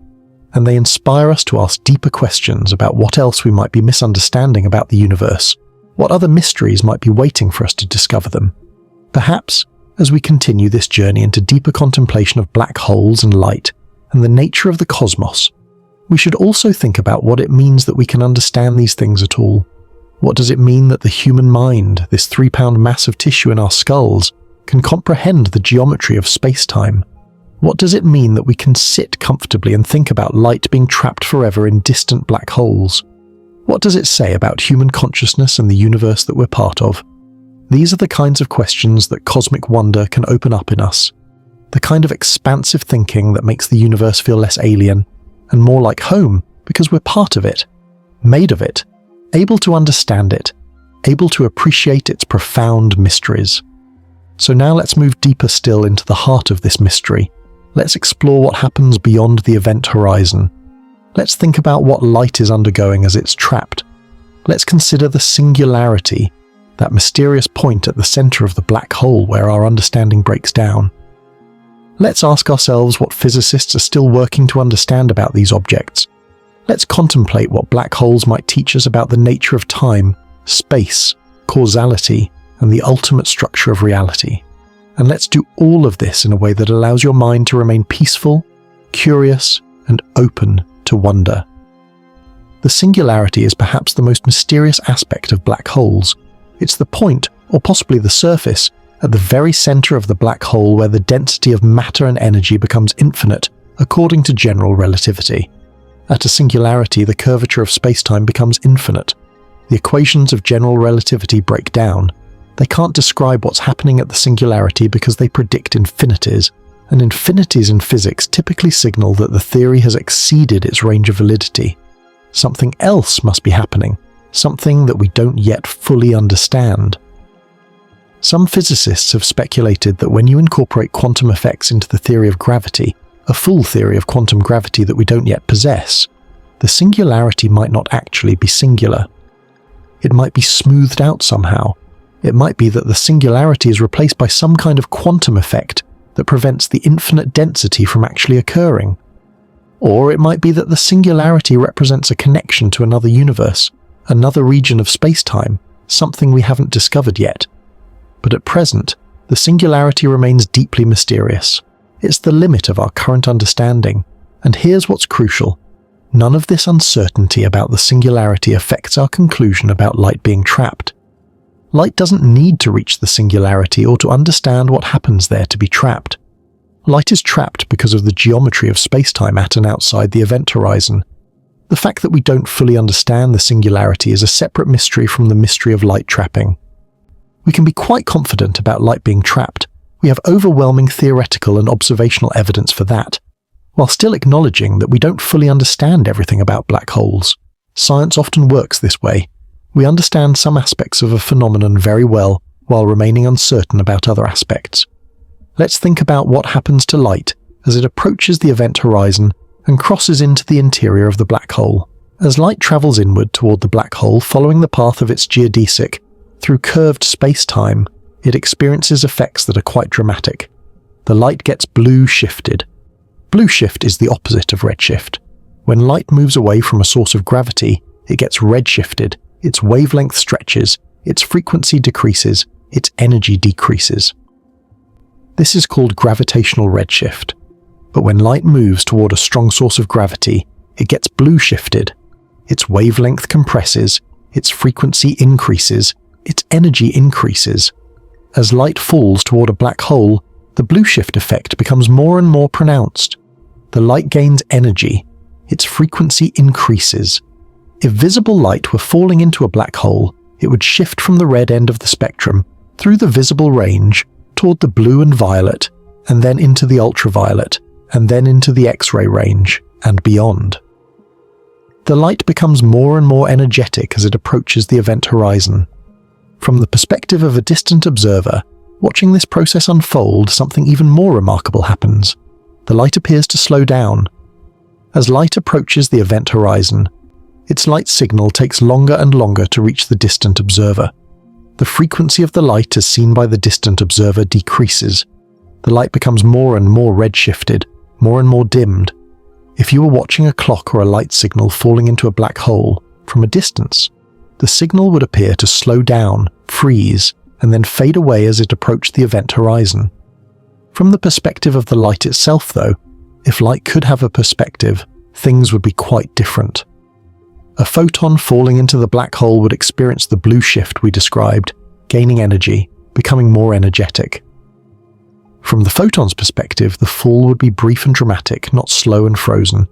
Speaker 1: and they inspire us to ask deeper questions about what else we might be misunderstanding about the universe. What other mysteries might be waiting for us to discover them? Perhaps, as we continue this journey into deeper contemplation of black holes and light and the nature of the cosmos, we should also think about what it means that we can understand these things at all. What does it mean that the human mind, this 3-pound mass of tissue in our skulls, can comprehend the geometry of space-time? What does it mean that we can sit comfortably and think about light being trapped forever in distant black holes? What does it say about human consciousness and the universe that we're part of? These are the kinds of questions that cosmic wonder can open up in us. The kind of expansive thinking that makes the universe feel less alien and more like home because we're part of it, made of it, able to understand it, able to appreciate its profound mysteries. So now let's move deeper still into the heart of this mystery. Let's explore what happens beyond the event horizon. Let's think about what light is undergoing as it's trapped. Let's consider the singularity, that mysterious point at the center of the black hole where our understanding breaks down. Let's ask ourselves what physicists are still working to understand about these objects. Let's contemplate what black holes might teach us about the nature of time, space, causality, and the ultimate structure of reality. And let's do all of this in a way that allows your mind to remain peaceful, curious, and open to wonder. The singularity is perhaps the most mysterious aspect of black holes. It's the point, or possibly the surface, at the very center of the black hole where the density of matter and energy becomes infinite, according to general relativity. At a singularity, the curvature of space-time becomes infinite. The equations of general relativity break down. They can't describe what's happening at the singularity because they predict infinities, and infinities in physics typically signal that the theory has exceeded its range of validity. Something else must be happening, something that we don't yet fully understand. Some physicists have speculated that when you incorporate quantum effects into the theory of gravity, a full theory of quantum gravity that we don't yet possess, the singularity might not actually be singular. It might be smoothed out somehow. It might be that the singularity is replaced by some kind of quantum effect that prevents the infinite density from actually occurring. Or it might be that the singularity represents a connection to another universe, another region of space-time, something we haven't discovered yet. But at present, the singularity remains deeply mysterious. It's the limit of our current understanding. And here's what's crucial. None of this uncertainty about the singularity affects our conclusion about light being trapped. Light doesn't need to reach the singularity or to understand what happens there to be trapped. Light is trapped because of the geometry of space-time at and outside the event horizon. The fact that we don't fully understand the singularity is a separate mystery from the mystery of light trapping. We can be quite confident about light being trapped. We have overwhelming theoretical and observational evidence for that, while still acknowledging that we don't fully understand everything about black holes. Science often works this way. We understand some aspects of a phenomenon very well, while remaining uncertain about other aspects. Let's think about what happens to light as it approaches the event horizon and crosses into the interior of the black hole. As light travels inward toward the black hole following the path of its geodesic, through curved space-time, it experiences effects that are quite dramatic. The light gets blue shifted. Blue shift is the opposite of redshift. When light moves away from a source of gravity, it gets redshifted, its wavelength stretches, its frequency decreases, its energy decreases. This is called gravitational redshift. But when light moves toward a strong source of gravity, it gets blue shifted. Its wavelength compresses, its frequency increases, its energy increases. As light falls toward a black hole, the blue shift effect becomes more and more pronounced. The light gains energy. Its frequency increases. If visible light were falling into a black hole, it would shift from the red end of the spectrum, through the visible range, toward the blue and violet, and then into the ultraviolet, and then into the X-ray range, and beyond. The light becomes more and more energetic as it approaches the event horizon. From the perspective of a distant observer, watching this process unfold, something even more remarkable happens. The light appears to slow down. As light approaches the event horizon, its light signal takes longer and longer to reach the distant observer. The frequency of the light as seen by the distant observer decreases. The light becomes more and more redshifted, more and more dimmed. If you were watching a clock or a light signal falling into a black hole from a distance, the signal would appear to slow down, freeze, and then fade away as it approached the event horizon. From the perspective of the light itself, though, if light could have a perspective, things would be quite different. A photon falling into the black hole would experience the blue shift we described, gaining energy, becoming more energetic. From the photon's perspective, the fall would be brief and dramatic, not slow and frozen.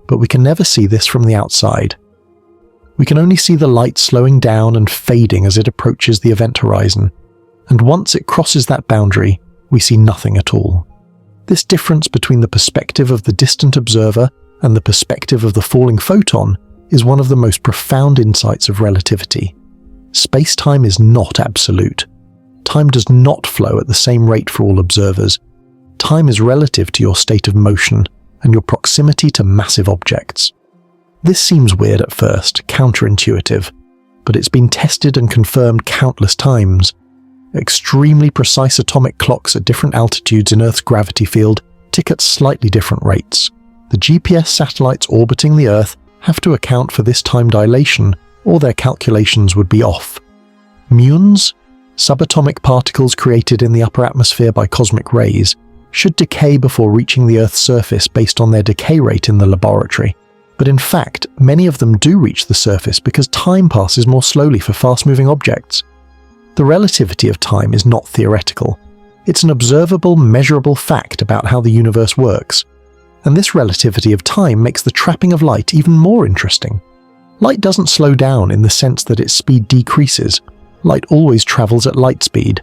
Speaker 1: But we can never see this from the outside. We can only see the light slowing down and fading as it approaches the event horizon, and once it crosses that boundary, we see nothing at all. This difference between the perspective of the distant observer and the perspective of the falling photon is one of the most profound insights of relativity. Space-time is not absolute. Time does not flow at the same rate for all observers. Time is relative to your state of motion and your proximity to massive objects. This seems weird at first, counterintuitive, but it's been tested and confirmed countless times. Extremely precise atomic clocks at different altitudes in Earth's gravity field tick at slightly different rates. The GPS satellites orbiting the Earth have to account for this time dilation, or their calculations would be off. Muons, Subatomic particles created in the upper atmosphere by cosmic rays should decay before reaching the Earth's surface based on their decay rate in the laboratory. But in fact, many of them do reach the surface because time passes more slowly for fast-moving objects. The relativity of time is not theoretical. It's an observable, measurable fact about how the universe works. And this relativity of time makes the trapping of light even more interesting. Light doesn't slow down in the sense that its speed decreases. Light always travels at light speed.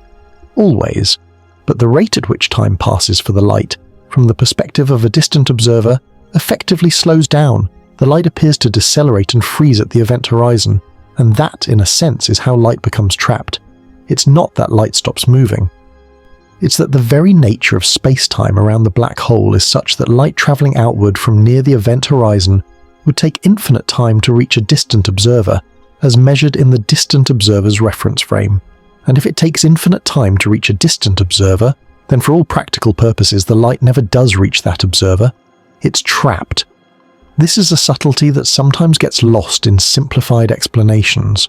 Speaker 1: Always. But the rate at which time passes for the light, from the perspective of a distant observer, effectively slows down. The light appears to decelerate and freeze at the event horizon, and that, in a sense, is how light becomes trapped. It's not that light stops moving. It's that the very nature of space-time around the black hole is such that light traveling outward from near the event horizon would take infinite time to reach a distant observer, as measured in the distant observer's reference frame. And if it takes infinite time to reach a distant observer, then for all practical purposes the light never does reach that observer. It's trapped. This is a subtlety that sometimes gets lost in simplified explanations.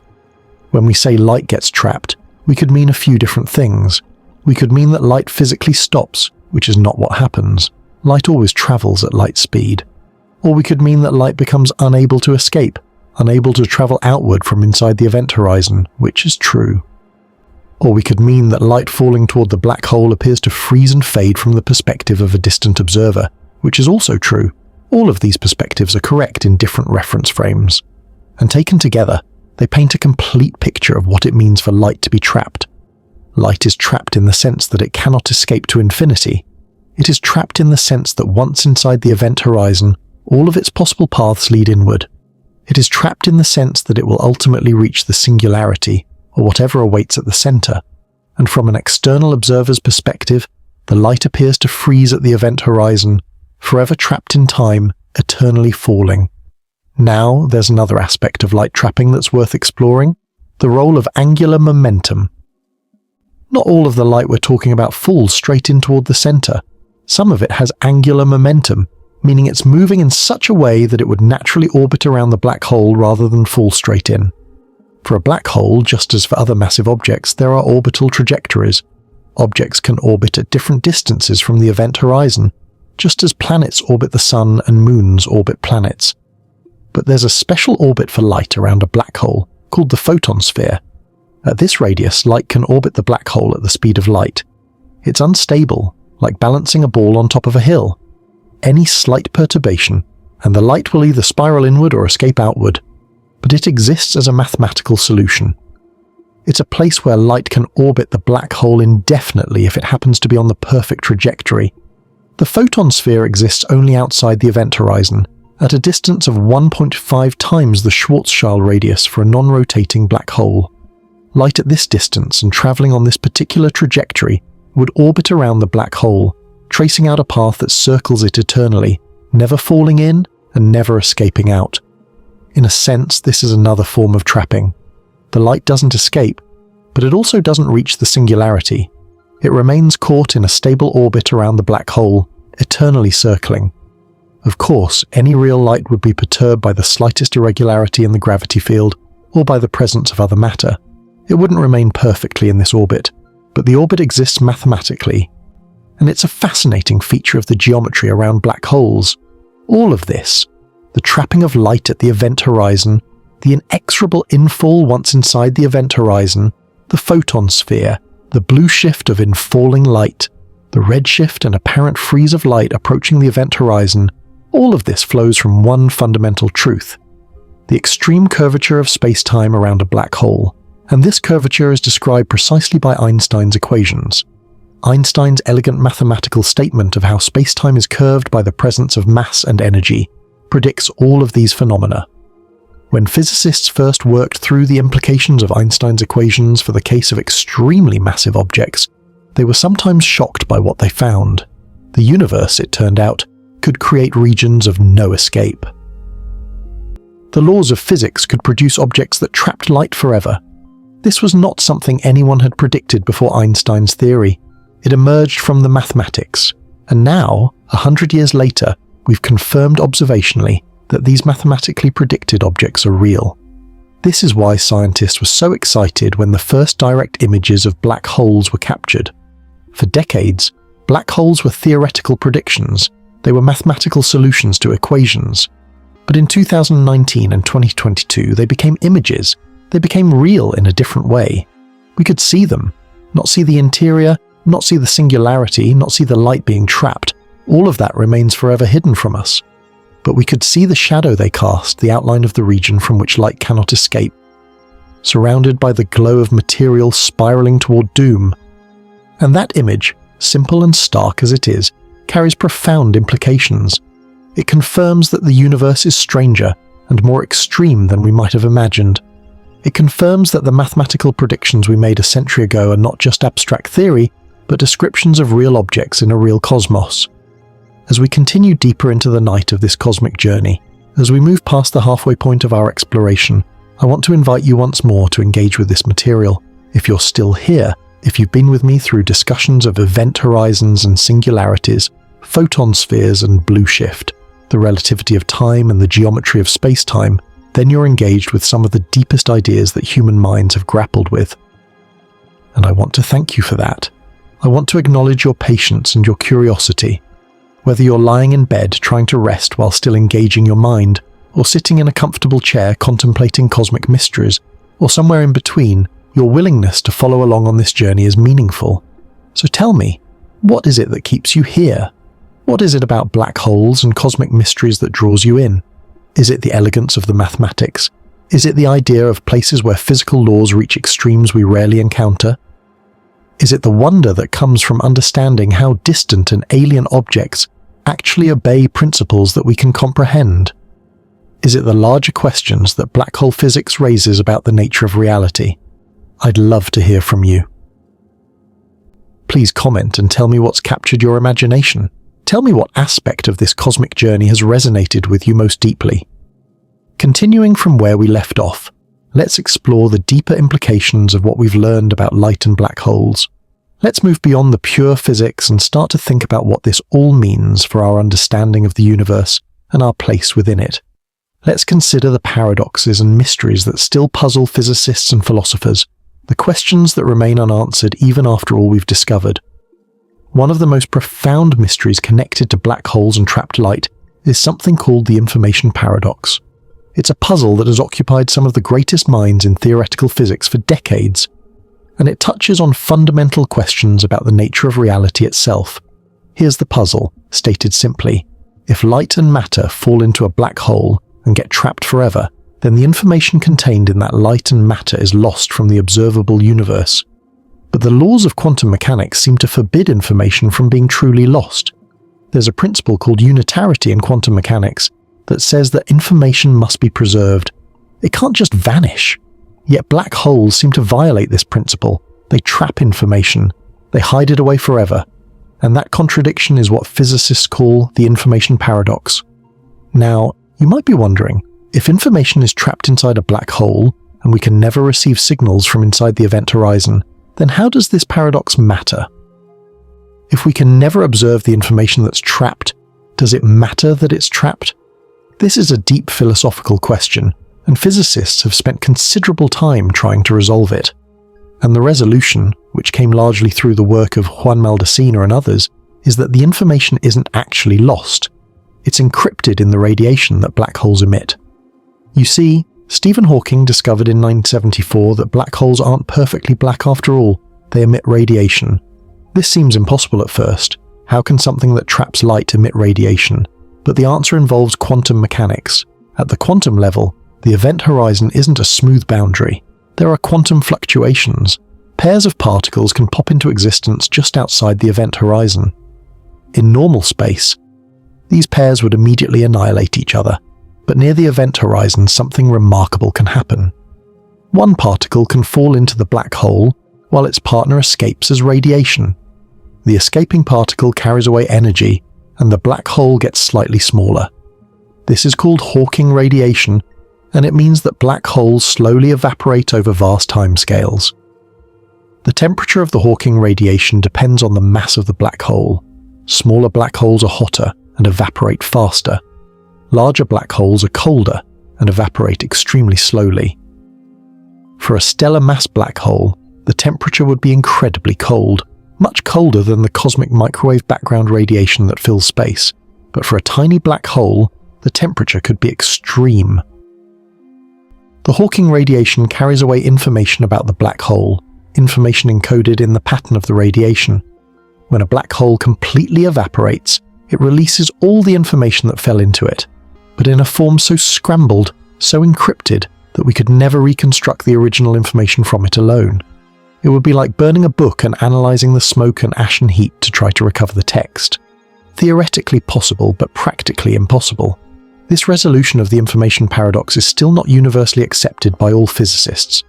Speaker 1: When we say light gets trapped, we could mean a few different things. We could mean that light physically stops, which is not what happens. Light always travels at light speed. Or we could mean that light becomes unable to escape, unable to travel outward from inside the event horizon, which is true. Or we could mean that light falling toward the black hole appears to freeze and fade from the perspective of a distant observer, which is also true. All of these perspectives are correct in different reference frames. And taken together, they paint a complete picture of what it means for light to be trapped. Light is trapped in the sense that it cannot escape to infinity. It is trapped in the sense that once inside the event horizon, all of its possible paths lead inward. It is trapped in the sense that it will ultimately reach the singularity, or whatever awaits at the center, and from an external observer's perspective, the light appears to freeze at the event horizon, forever trapped in time, eternally falling. Now, there's another aspect of light trapping that's worth exploring, the role of angular momentum. Not all of the light we're talking about falls straight in toward the center. Some of it has angular momentum, meaning it's moving in such a way that it would naturally orbit around the black hole rather than fall straight in. For a black hole, just as for other massive objects, there are orbital trajectories. Objects can orbit at different distances from the event horizon, just as planets orbit the sun and moons orbit planets. But there's a special orbit for light around a black hole, called the photon sphere. At this radius, light can orbit the black hole at the speed of light. It's unstable, like balancing a ball on top of a hill. Any slight perturbation, and the light will either spiral inward or escape outward. But it exists as a mathematical solution. It's a place where light can orbit the black hole indefinitely if it happens to be on the perfect trajectory. The photon sphere exists only outside the event horizon, at a distance of 1.5 times the Schwarzschild radius for a non-rotating black hole. Light at this distance and travelling on this particular trajectory would orbit around the black hole, tracing out a path that circles it eternally, never falling in and never escaping out. In a sense, this is another form of trapping. The light doesn't escape, but it also doesn't reach the singularity. It remains caught in a stable orbit around the black hole, eternally circling. Of course, any real light would be perturbed by the slightest irregularity in the gravity field, or by the presence of other matter. It wouldn't remain perfectly in this orbit, but the orbit exists mathematically. And it's a fascinating feature of the geometry around black holes. All of this, the trapping of light at the event horizon, the inexorable infall once inside the event horizon, the photon sphere, the blue shift of infalling light, the red shift and apparent freeze of light approaching the event horizon, all of this flows from one fundamental truth: the extreme curvature of space-time around a black hole. And this curvature is described precisely by Einstein's equations. Einstein's elegant mathematical statement of how space-time is curved by the presence of mass and energy predicts all of these phenomena. When physicists first worked through the implications of Einstein's equations for the case of extremely massive objects, they were sometimes shocked by what they found. The universe, it turned out, could create regions of no escape. The laws of physics could produce objects that trapped light forever. This was not something anyone had predicted before Einstein's theory. It emerged from the mathematics, and now, 100 years later, we've confirmed observationally that these mathematically predicted objects are real. This is why scientists were so excited when the first direct images of black holes were captured. For decades, black holes were theoretical predictions. They were mathematical solutions to equations. But in 2019 and 2022, they became images. They became real in a different way. We could see them, not see the interior, not see the singularity, not see the light being trapped. All of that remains forever hidden from us. But we could see the shadow they cast, the outline of the region from which light cannot escape, surrounded by the glow of material spiraling toward doom. And that image, simple and stark as it is, carries profound implications. It confirms that the universe is stranger and more extreme than we might have imagined. It confirms that the mathematical predictions we made a century ago are not just abstract theory, but descriptions of real objects in a real cosmos. As we continue deeper into the night of this cosmic journey, as we move past the halfway point of our exploration, I want to invite you once more to engage with this material. If you're still here, if you've been with me through discussions of event horizons and singularities, photon spheres and blue shift, the relativity of time and the geometry of space-time, then you're engaged with some of the deepest ideas that human minds have grappled with. And I want to thank you for that. I want to acknowledge your patience and your curiosity. Whether you're lying in bed trying to rest while still engaging your mind, or sitting in a comfortable chair contemplating cosmic mysteries, or somewhere in between, your willingness to follow along on this journey is meaningful. So tell me, what is it that keeps you here? What is it about black holes and cosmic mysteries that draws you in? Is it the elegance of the mathematics? Is it the idea of places where physical laws reach extremes we rarely encounter? Is it the wonder that comes from understanding how distant and alien objects actually obey principles that we can comprehend? Is it the larger questions that black hole physics raises about the nature of reality? I'd love to hear from you. Please comment and tell me what's captured your imagination. Tell me what aspect of this cosmic journey has resonated with you most deeply. Continuing from where we left off, let's explore the deeper implications of what we've learned about light and black holes. Let's move beyond the pure physics and start to think about what this all means for our understanding of the universe and our place within it. Let's consider the paradoxes and mysteries that still puzzle physicists and philosophers, the questions that remain unanswered even after all we've discovered. One of the most profound mysteries connected to black holes and trapped light is something called the information paradox. It's a puzzle that has occupied some of the greatest minds in theoretical physics for decades, and it touches on fundamental questions about the nature of reality itself. Here's the puzzle, stated simply. If light and matter fall into a black hole and get trapped forever, then the information contained in that light and matter is lost from the observable universe. But the laws of quantum mechanics seem to forbid information from being truly lost. There's a principle called unitarity in quantum mechanics that says that information must be preserved. It can't just vanish. Yet black holes seem to violate this principle. They trap information. They hide it away forever. And that contradiction is what physicists call the information paradox. Now, you might be wondering, if information is trapped inside a black hole and we can never receive signals from inside the event horizon, then how does this paradox matter? If we can never observe the information that's trapped, does it matter that it's trapped? This is a deep philosophical question, and physicists have spent considerable time trying to resolve it. And the resolution, which came largely through the work of Juan Maldacena and others, is that the information isn't actually lost. It's encrypted in the radiation that black holes emit. You see, Stephen Hawking discovered in 1974 that black holes aren't perfectly black after all. They emit radiation. This seems impossible at first. How can something that traps light emit radiation? But the answer involves quantum mechanics. At the quantum level, the event horizon isn't a smooth boundary. There are quantum fluctuations. Pairs of particles can pop into existence just outside the event horizon. In normal space, these pairs would immediately annihilate each other. But near the event horizon, something remarkable can happen. One particle can fall into the black hole, while its partner escapes as radiation. The escaping particle carries away energy, and the black hole gets slightly smaller. This is called Hawking radiation, and it means that black holes slowly evaporate over vast timescales. The temperature of the Hawking radiation depends on the mass of the black hole. Smaller black holes are hotter and evaporate faster. Larger black holes are colder and evaporate extremely slowly. For a stellar mass black hole, the temperature would be incredibly cold, much colder than the cosmic microwave background radiation that fills space. But for a tiny black hole, the temperature could be extreme. The Hawking radiation carries away information about the black hole, information encoded in the pattern of the radiation. When a black hole completely evaporates, it releases all the information that fell into it, but in a form so scrambled, so encrypted, that we could never reconstruct the original information from it alone. It would be like burning a book and analysing the smoke and ash and heat to try to recover the text. Theoretically possible, but practically impossible. This resolution of the information paradox is still not universally accepted by all physicists.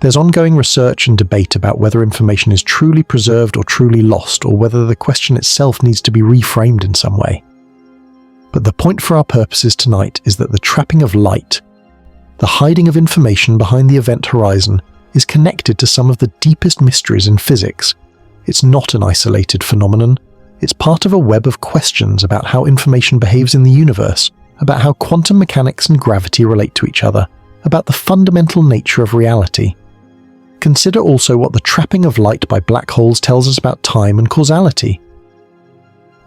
Speaker 1: There's ongoing research and debate about whether information is truly preserved or truly lost, or whether the question itself needs to be reframed in some way. But the point for our purposes tonight is that the trapping of light, the hiding of information behind the event horizon, is connected to some of the deepest mysteries in physics. It's not an isolated phenomenon. It's part of a web of questions about how information behaves in the universe, about how quantum mechanics and gravity relate to each other, about the fundamental nature of reality. Consider also what the trapping of light by black holes tells us about time and causality.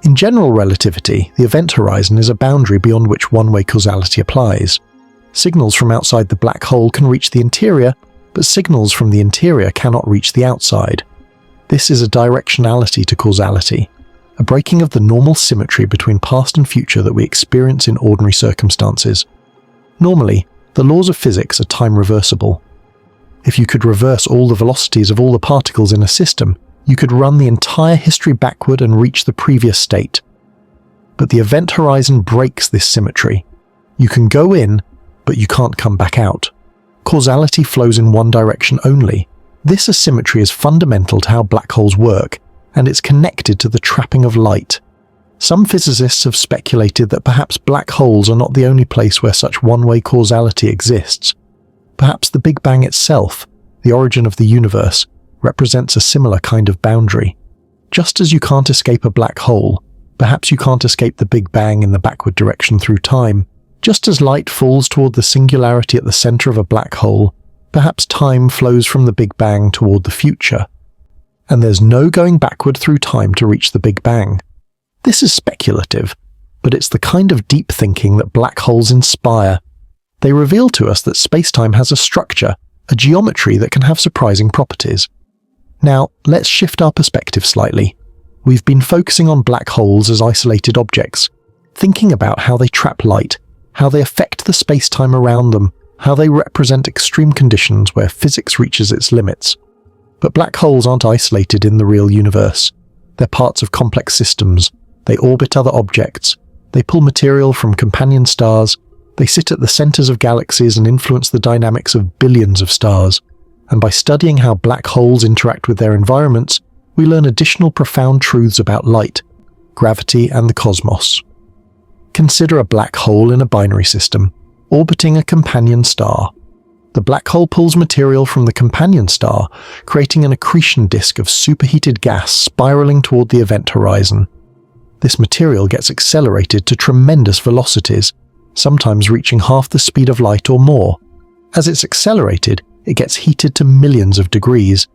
Speaker 1: In general relativity, the event horizon is a boundary beyond which one-way causality applies. Signals from outside the black hole can reach the interior, but signals from the interior cannot reach the outside. This is a directionality to causality, a breaking of the normal symmetry between past and future that we experience in ordinary circumstances. Normally, the laws of physics are time reversible. If you could reverse all the velocities of all the particles in a system, you could run the entire history backward and reach the previous state. But the event horizon breaks this symmetry. You can go in, but you can't come back out. Causality flows in one direction only. This asymmetry is fundamental to how black holes work, and it's connected to the trapping of light. Some physicists have speculated that perhaps black holes are not the only place where such one-way causality exists. Perhaps the Big Bang itself, the origin of the universe, represents a similar kind of boundary. Just as you can't escape a black hole, perhaps you can't escape the Big Bang in the backward direction through time. Just as light falls toward the singularity at the center of a black hole, perhaps time flows from the Big Bang toward the future. And there's no going backward through time to reach the Big Bang. This is speculative, but it's the kind of deep thinking that black holes inspire. They reveal to us that space-time has a structure, a geometry that can have surprising properties. Now, let's shift our perspective slightly. We've been focusing on black holes as isolated objects, thinking about how they trap light, how they affect the space-time around them, how they represent extreme conditions where physics reaches its limits. But black holes aren't isolated in the real universe. They're parts of complex systems. They orbit other objects. They pull material from companion stars. They sit at the centers of galaxies and influence the dynamics of billions of stars. And by studying how black holes interact with their environments, we learn additional profound truths about light, gravity, and the cosmos. Consider a black hole in a binary system, orbiting a companion star. The black hole pulls material from the companion star, creating an accretion disk of superheated gas spiraling toward the event horizon. This material gets accelerated to tremendous velocities, sometimes reaching half the speed of light or more. As it's accelerated, it gets heated to millions of degrees.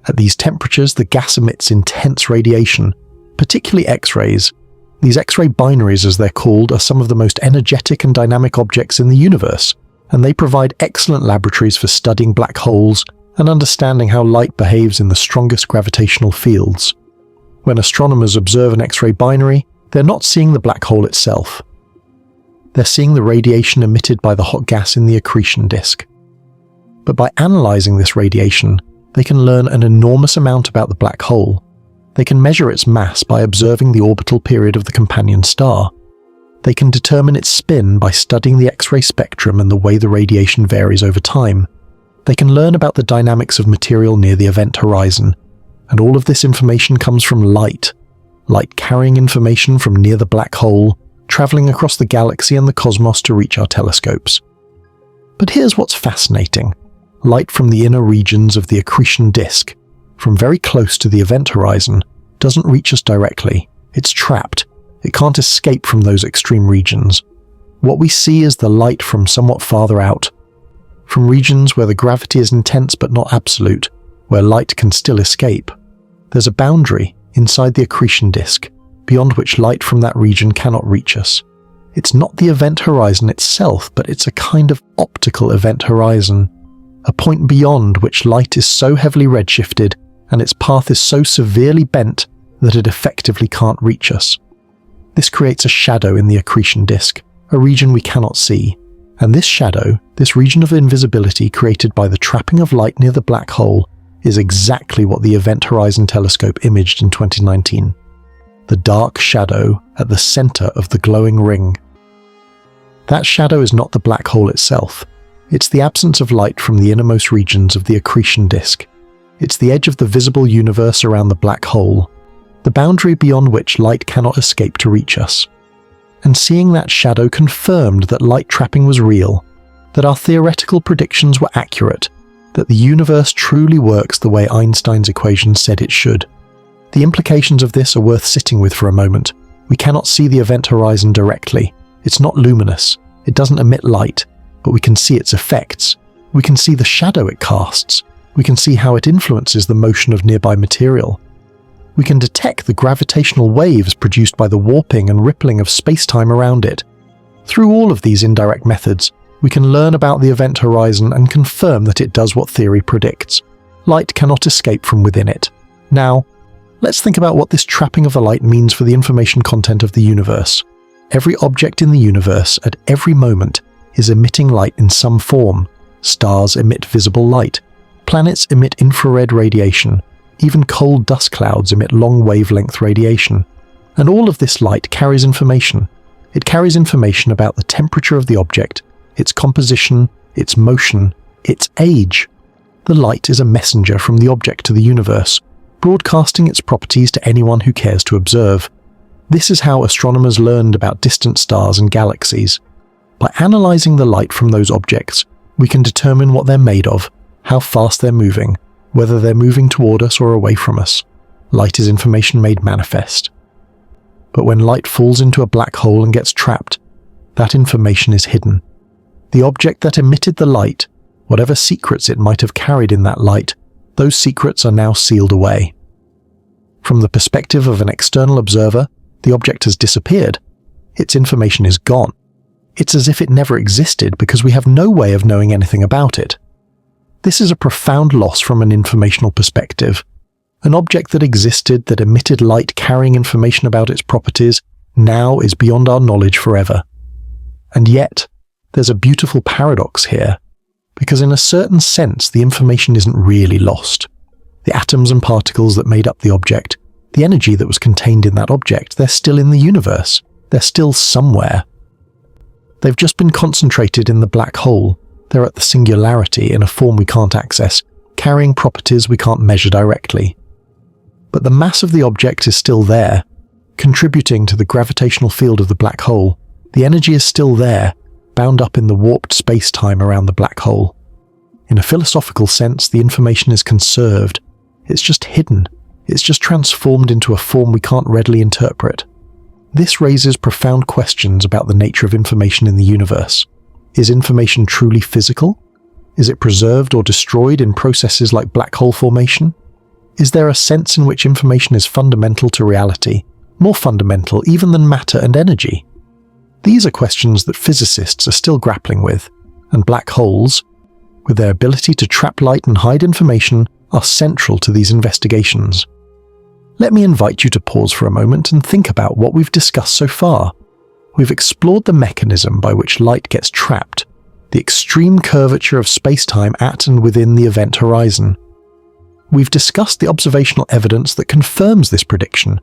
Speaker 1: At these temperatures, the gas emits intense radiation, particularly X-rays. These X-ray binaries, as they're called, are some of the most energetic and dynamic objects in the universe, and they provide excellent laboratories for studying black holes and understanding how light behaves in the strongest gravitational fields. When astronomers observe an X-ray binary, they're not seeing the black hole itself. They're seeing the radiation emitted by the hot gas in the accretion disk. But by analyzing this radiation, they can learn an enormous amount about the black hole. They can measure its mass by observing the orbital period of the companion star. They can determine its spin by studying the X-ray spectrum and the way the radiation varies over time. They can learn about the dynamics of material near the event horizon. And all of this information comes from light. Light carrying information from near the black hole, traveling across the galaxy and the cosmos to reach our telescopes. But here's what's fascinating. Light from the inner regions of the accretion disk, from very close to the event horizon, doesn't reach us directly. It's trapped. It can't escape from those extreme regions. What we see is the light from somewhat farther out. from regions where the gravity is intense but not absolute, where light can still escape. There's a boundary inside the accretion disk, beyond which light from that region cannot reach us. It's not the event horizon itself, but it's a kind of optical event horizon, a point beyond which light is so heavily redshifted and its path is so severely bent that it effectively can't reach us. This creates a shadow in the accretion disk, a region we cannot see. And this shadow, this region of invisibility created by the trapping of light near the black hole, is exactly what the Event Horizon Telescope imaged in 2019. The dark shadow at the center of the glowing ring. That shadow is not the black hole itself. It's the absence of light from the innermost regions of the accretion disk. It's the edge of the visible universe around the black hole, the boundary beyond which light cannot escape to reach us. And seeing that shadow confirmed that light trapping was real, that our theoretical predictions were accurate, that the universe truly works the way Einstein's equations said it should. The implications of this are worth sitting with for a moment. We cannot see the event horizon directly. It's not luminous. It doesn't emit light, but we can see its effects. We can see the shadow it casts. We can see how it influences the motion of nearby material. We can detect the gravitational waves produced by the warping and rippling of space-time around it. Through all of these indirect methods, we can learn about the event horizon and confirm that it does what theory predicts. Light cannot escape from within it. Now, let's think about what this trapping of the light means for the information content of the universe. Every object in the universe, at every moment, is emitting light in some form. Stars emit visible light. Planets emit infrared radiation. Even cold dust clouds emit long wavelength radiation. And all of this light carries information. It carries information about the temperature of the object, its composition, its motion, its age. The light is a messenger from the object to the universe, broadcasting its properties to anyone who cares to observe. This is how astronomers learned about distant stars and galaxies. By analyzing the light from those objects, we can determine what they're made of, how fast they're moving, whether they're moving toward us or away from us. Light is information made manifest. But when light falls into a black hole and gets trapped, that information is hidden. The object that emitted the light, whatever secrets it might have carried in that light, those secrets are now sealed away. From the perspective of an external observer, the object has disappeared. Its information is gone. It's as if it never existed because we have no way of knowing anything about it. This is a profound loss from an informational perspective. An object that existed, that emitted light carrying information about its properties, now is beyond our knowledge forever. And yet, there's a beautiful paradox here, because in a certain sense the information isn't really lost. The atoms and particles that made up the object, the energy that was contained in that object, they're still in the universe. They're still somewhere. They've just been concentrated in the black hole. They're at the singularity in a form we can't access, carrying properties we can't measure directly. But the mass of the object is still there, contributing to the gravitational field of the black hole. The energy is still there, bound up in the warped space-time around the black hole. In a philosophical sense, the information is conserved. It's just hidden. It's just transformed into a form we can't readily interpret. This raises profound questions about the nature of information in the universe. Is information truly physical? Is it preserved or destroyed in processes like black hole formation? Is there a sense in which information is fundamental to reality, more fundamental even than matter and energy? These are questions that physicists are still grappling with, and black holes, with their ability to trap light and hide information, are central to these investigations. Let me invite you to pause for a moment and think about what we've discussed so far. We've explored the mechanism by which light gets trapped, the extreme curvature of space-time at and within the event horizon. We've discussed the observational evidence that confirms this prediction.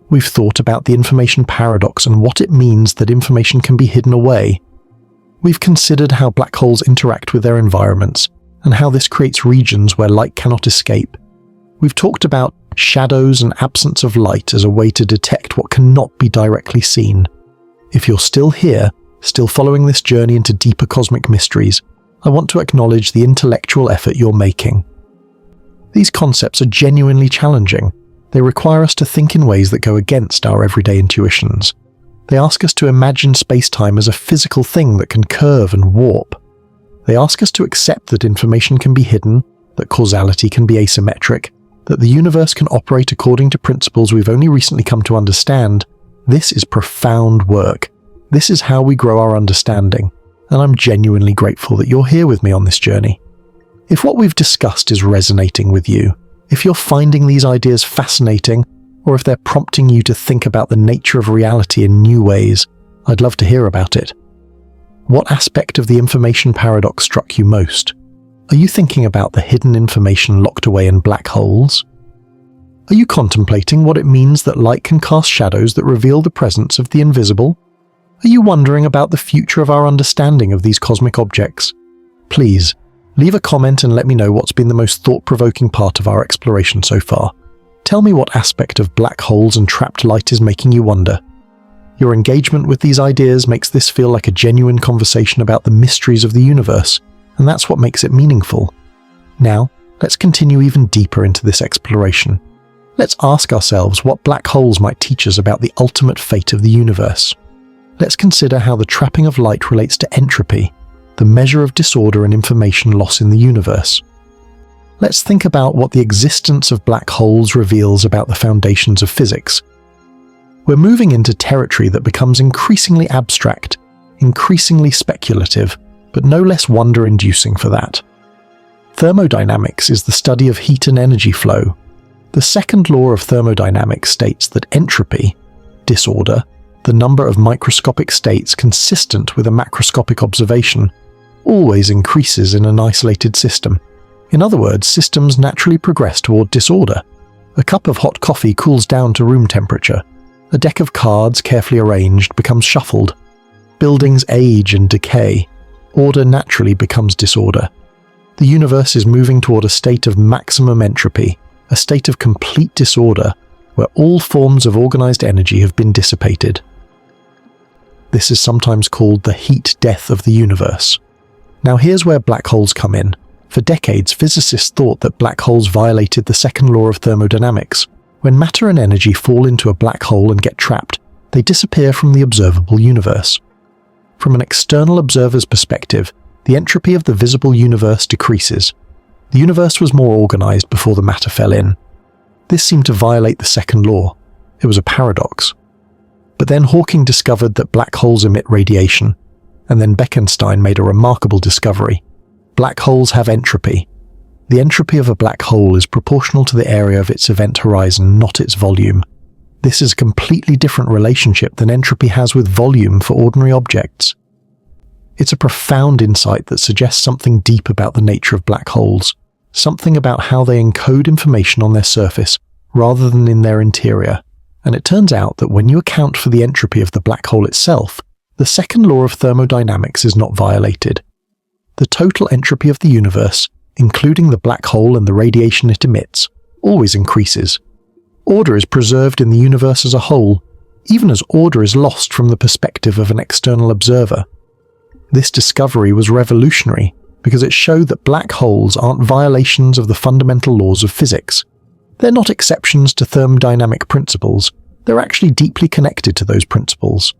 Speaker 1: We've thought about the information paradox and what it means that information can be hidden away. We've considered how black holes interact with their environments and how this creates regions where light cannot escape. We've talked about shadows and absence of light as a way to detect what cannot be directly seen. If you're still here, still following this journey into deeper cosmic mysteries, I want to acknowledge the intellectual effort you're making. These concepts are genuinely challenging. They require us to think in ways that go against our everyday intuitions. They ask us to imagine space-time as a physical thing that can curve and warp. They ask us to accept that information can be hidden, that causality can be asymmetric, that the universe can operate according to principles we've only recently come to understand. This is profound work. This is how we grow our understanding, and I'm genuinely grateful that you're here with me on this journey. If what we've discussed is resonating with you, if you're finding these ideas fascinating, or if they're prompting you to think about the nature of reality in new ways, I'd love to hear about it. What aspect of the information paradox struck you most? Are you thinking about the hidden information locked away in black holes? Are you contemplating what it means that light can cast shadows that reveal the presence of the invisible? Are you wondering about the future of our understanding of these cosmic objects? Please, leave a comment and let me know what's been the most thought-provoking part of our exploration so far. Tell me what aspect of black holes and trapped light is making you wonder. Your engagement with these ideas makes this feel like a genuine conversation about the mysteries of the universe, and that's what makes it meaningful. Now, let's continue even deeper into this exploration. Let's ask ourselves what black holes might teach us about the ultimate fate of the universe. Let's consider how the trapping of light relates to entropy, the measure of disorder and information loss in the universe. Let's think about what the existence of black holes reveals about the foundations of physics. We're moving into territory that becomes increasingly abstract, increasingly speculative, but no less wonder-inducing for that. Thermodynamics is the study of heat and energy flow. The second law of thermodynamics states that entropy, disorder, the number of microscopic states consistent with a macroscopic observation, always increases in an isolated system. In other words, systems naturally progress toward disorder. A cup of hot coffee cools down to room temperature. A deck of cards, carefully arranged, becomes shuffled. Buildings age and decay. Order naturally becomes disorder. The universe is moving toward a state of maximum entropy, a state of complete disorder, where all forms of organized energy have been dissipated. This is sometimes called the heat death of the universe. Now here's where black holes come in. For decades, physicists thought that black holes violated the second law of thermodynamics. When matter and energy fall into a black hole and get trapped, they disappear from the observable universe. From an external observer's perspective, the entropy of the visible universe decreases. The universe was more organized before the matter fell in. This seemed to violate the second law. It was a paradox. But then Hawking discovered that black holes emit radiation, and then Bekenstein made a remarkable discovery. Black holes have entropy. The entropy of a black hole is proportional to the area of its event horizon, not its volume. This is a completely different relationship than entropy has with volume for ordinary objects. It's a profound insight that suggests something deep about the nature of black holes, something about how they encode information on their surface rather than in their interior. And it turns out that when you account for the entropy of the black hole itself, the second law of thermodynamics is not violated. The total entropy of the universe, including the black hole and the radiation it emits, always increases. Order is preserved in the universe as a whole, even as order is lost from the perspective of an external observer. This discovery was revolutionary because it showed that black holes aren't violations of the fundamental laws of physics. They're not exceptions to thermodynamic principles, they're actually deeply connected to those principles.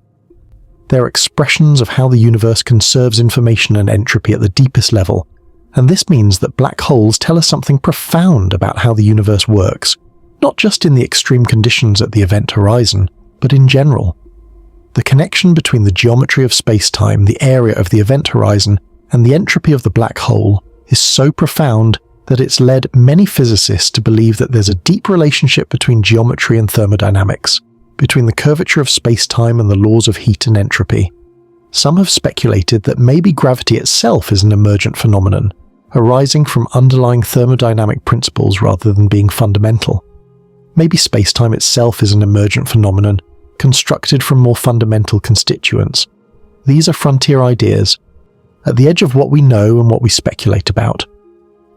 Speaker 1: They're expressions of how the universe conserves information and entropy at the deepest level, and this means that black holes tell us something profound about how the universe works, not just in the extreme conditions at the event horizon, but in general. The connection between the geometry of space-time, the area of the event horizon, and the entropy of the black hole is so profound that it's led many physicists to believe that there's a deep relationship between geometry and thermodynamics, between the curvature of space-time and the laws of heat and entropy. Some have speculated that maybe gravity itself is an emergent phenomenon, arising from underlying thermodynamic principles rather than being fundamental. Maybe space-time itself is an emergent phenomenon, constructed from more fundamental constituents. These are frontier ideas, at the edge of what we know and what we speculate about.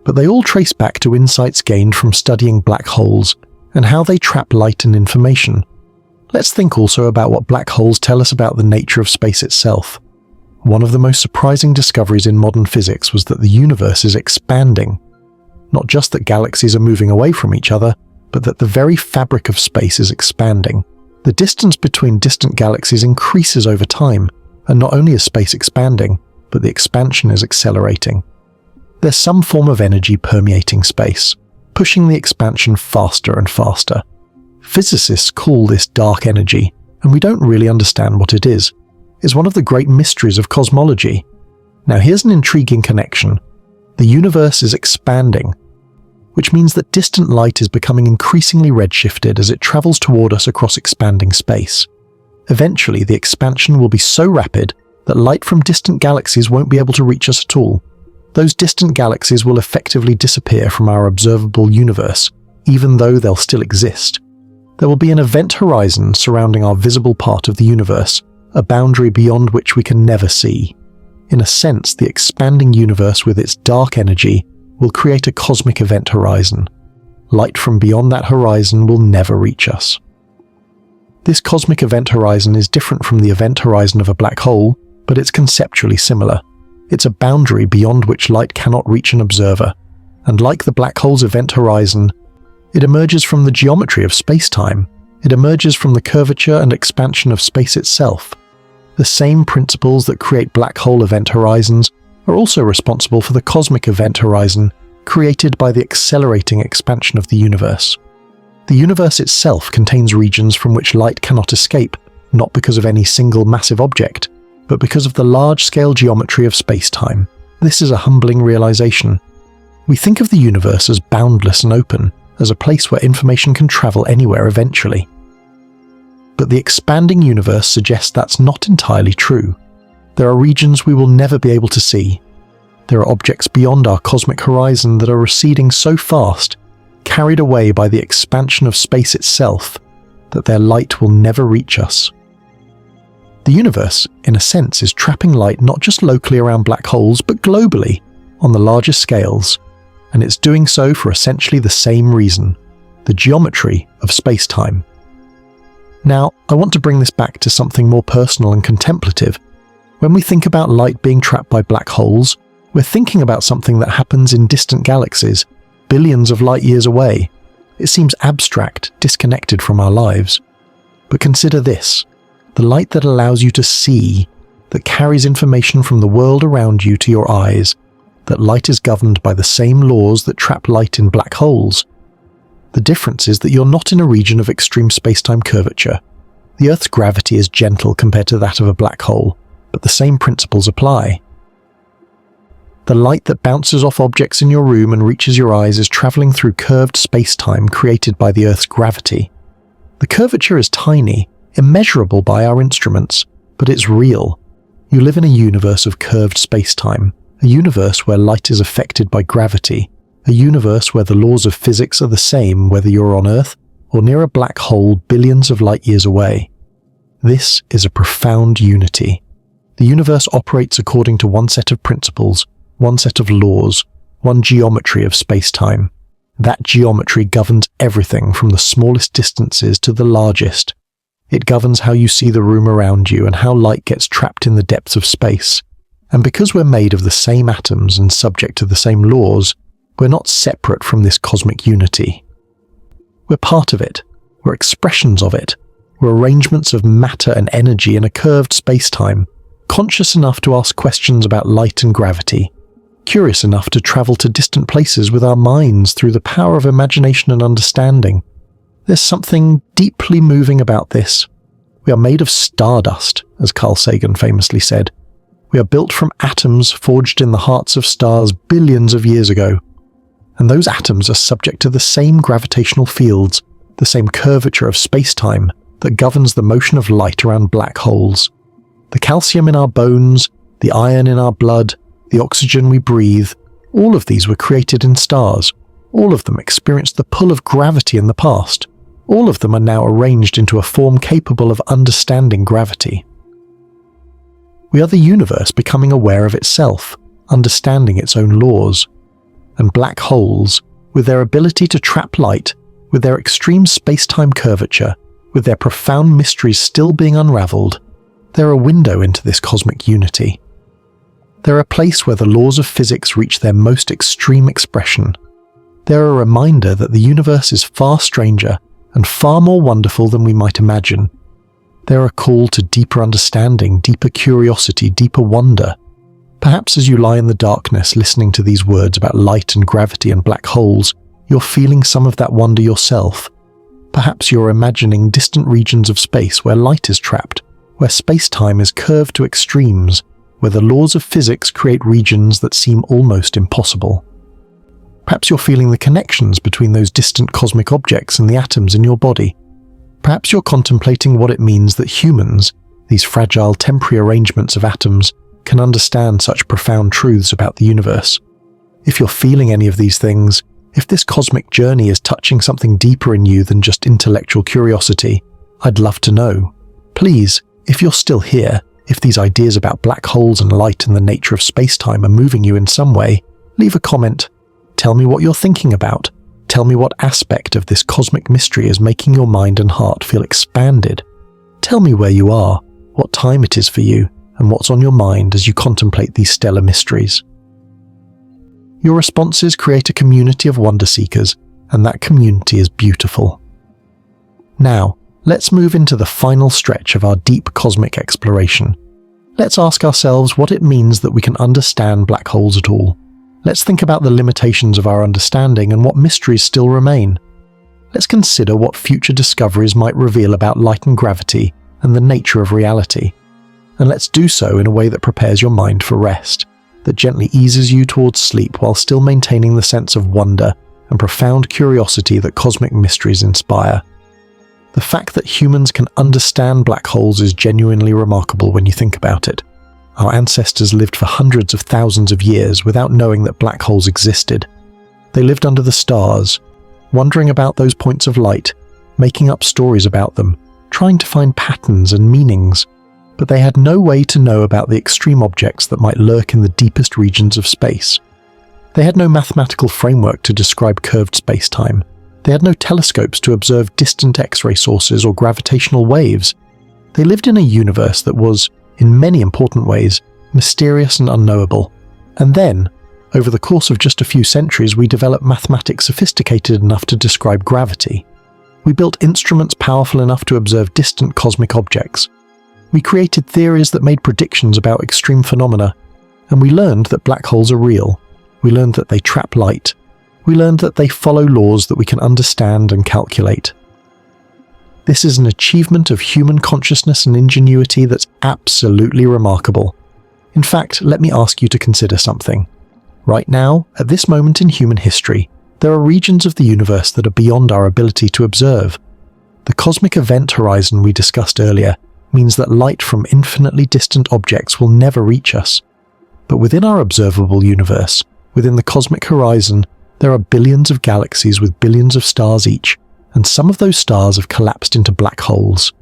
Speaker 1: But they all trace back to insights gained from studying black holes and how they trap light and information. Let's think also about what black holes tell us about the nature of space itself. One of the most surprising discoveries in modern physics was that the universe is expanding. Not just that galaxies are moving away from each other, but that the very fabric of space is expanding. The distance between distant galaxies increases over time, and not only is space expanding, but the expansion is accelerating. There's some form of energy permeating space, pushing the expansion faster and faster. Physicists call this dark energy, and we don't really understand what it is. It's one of the great mysteries of cosmology. Now here's an intriguing connection. The universe is expanding, which means that distant light is becoming increasingly redshifted as it travels toward us across expanding space. Eventually, the expansion will be so rapid that light from distant galaxies won't be able to reach us at all. Those distant galaxies will effectively disappear from our observable universe, even though they'll still exist. There will be an event horizon surrounding our visible part of the universe, a boundary beyond which we can never see. In a sense, the expanding universe with its dark energy will create a cosmic event horizon. Light from beyond that horizon will never reach us. This cosmic event horizon is different from the event horizon of a black hole, but it's conceptually similar. It's a boundary beyond which light cannot reach an observer, and like the black hole's event horizon, it emerges from the geometry of space-time. It emerges from the curvature and expansion of space itself. The same principles that create black hole event horizons are also responsible for the cosmic event horizon created by the accelerating expansion of the universe. The universe itself contains regions from which light cannot escape, not because of any single massive object, but because of the large-scale geometry of space-time. This is a humbling realization. We think of the universe as boundless and open, as a place where information can travel anywhere eventually. But the expanding universe suggests that's not entirely true. There are regions we will never be able to see. There are objects beyond our cosmic horizon that are receding so fast, carried away by the expansion of space itself, that their light will never reach us. The universe, in a sense, is trapping light not just locally around black holes, but globally, on the largest scales, and it's doing so for essentially the same reason, the geometry of space-time. Now, I want to bring this back to something more personal and contemplative. When we think about light being trapped by black holes, we're thinking about something that happens in distant galaxies, billions of light years away. It seems abstract, disconnected from our lives. But consider this. The light that allows you to see, that carries information from the world around you to your eyes, that light is governed by the same laws that trap light in black holes. The difference is that you're not in a region of extreme space-time curvature. The Earth's gravity is gentle compared to that of a black hole, but the same principles apply. The light that bounces off objects in your room and reaches your eyes is traveling through curved space-time created by the Earth's gravity. The curvature is tiny, immeasurable by our instruments, but it's real. You live in a universe of curved space-time, a universe where light is affected by gravity, a universe where the laws of physics are the same whether you're on Earth or near a black hole billions of light years away. This is a profound unity. The universe operates according to one set of principles, one set of laws, one geometry of space-time. That geometry governs everything from the smallest distances to the largest. It governs how you see the room around you and how light gets trapped in the depths of space. And because we're made of the same atoms and subject to the same laws, we're not separate from this cosmic unity. We're part of it. We're expressions of it. We're arrangements of matter and energy in a curved space-time, conscious enough to ask questions about light and gravity, curious enough to travel to distant places with our minds through the power of imagination and understanding. There's something deeply moving about this. We are made of stardust, as Carl Sagan famously said. We are built from atoms forged in the hearts of stars billions of years ago. And those atoms are subject to the same gravitational fields, the same curvature of space-time that governs the motion of light around black holes. The calcium in our bones, the iron in our blood, the oxygen we breathe, all of these were created in stars. All of them experienced the pull of gravity in the past. All of them are now arranged into a form capable of understanding gravity. We are the universe becoming aware of itself, understanding its own laws. And black holes, with their ability to trap light, with their extreme space-time curvature, with their profound mysteries still being unraveled, they're a window into this cosmic unity. They're a place where the laws of physics reach their most extreme expression. They're a reminder that the universe is far stranger and far more wonderful than we might imagine. They're a call to deeper understanding, deeper curiosity, deeper wonder. Perhaps as you lie in the darkness listening to these words about light and gravity and black holes, you're feeling some of that wonder yourself. Perhaps you're imagining distant regions of space where light is trapped, where space-time is curved to extremes, where the laws of physics create regions that seem almost impossible. Perhaps you're feeling the connections between those distant cosmic objects and the atoms in your body. Perhaps you're contemplating what it means that humans, these fragile temporary arrangements of atoms, can understand such profound truths about the universe. If you're feeling any of these things, if this cosmic journey is touching something deeper in you than just intellectual curiosity, I'd love to know. Please, if you're still here, if these ideas about black holes and light and the nature of space-time are moving you in some way, leave a comment. Tell me what you're thinking about. Tell me what aspect of this cosmic mystery is making your mind and heart feel expanded. Tell me where you are, what time it is for you, and what's on your mind as you contemplate these stellar mysteries. Your responses create a community of wonder seekers, and that community is beautiful. Now, let's move into the final stretch of our deep cosmic exploration. Let's ask ourselves what it means that we can understand black holes at all. Let's think about the limitations of our understanding and what mysteries still remain. Let's consider what future discoveries might reveal about light and gravity and the nature of reality. And let's do so in a way that prepares your mind for rest, that gently eases you towards sleep while still maintaining the sense of wonder and profound curiosity that cosmic mysteries inspire. The fact that humans can understand black holes is genuinely remarkable when you think about it. Our ancestors lived for hundreds of thousands of years without knowing that black holes existed. They lived under the stars, wondering about those points of light, making up stories about them, trying to find patterns and meanings. But they had no way to know about the extreme objects that might lurk in the deepest regions of space. They had no mathematical framework to describe curved space-time. They had no telescopes to observe distant X-ray sources or gravitational waves. They lived in a universe that was, in many important ways, mysterious and unknowable. And then, over the course of just a few centuries, we developed mathematics sophisticated enough to describe gravity. We built instruments powerful enough to observe distant cosmic objects. We created theories that made predictions about extreme phenomena, and we learned that black holes are real. We learned that they trap light. We learned that they follow laws that we can understand and calculate. This is an achievement of human consciousness and ingenuity that's absolutely remarkable. In fact, let me ask you to consider something. Right now, at this moment in human history, there are regions of the universe that are beyond our ability to observe. The cosmic event horizon we discussed earlier means that light from infinitely distant objects will never reach us. But within our observable universe, within the cosmic horizon, there are billions of galaxies with billions of stars each, and some of those stars have collapsed into black holes.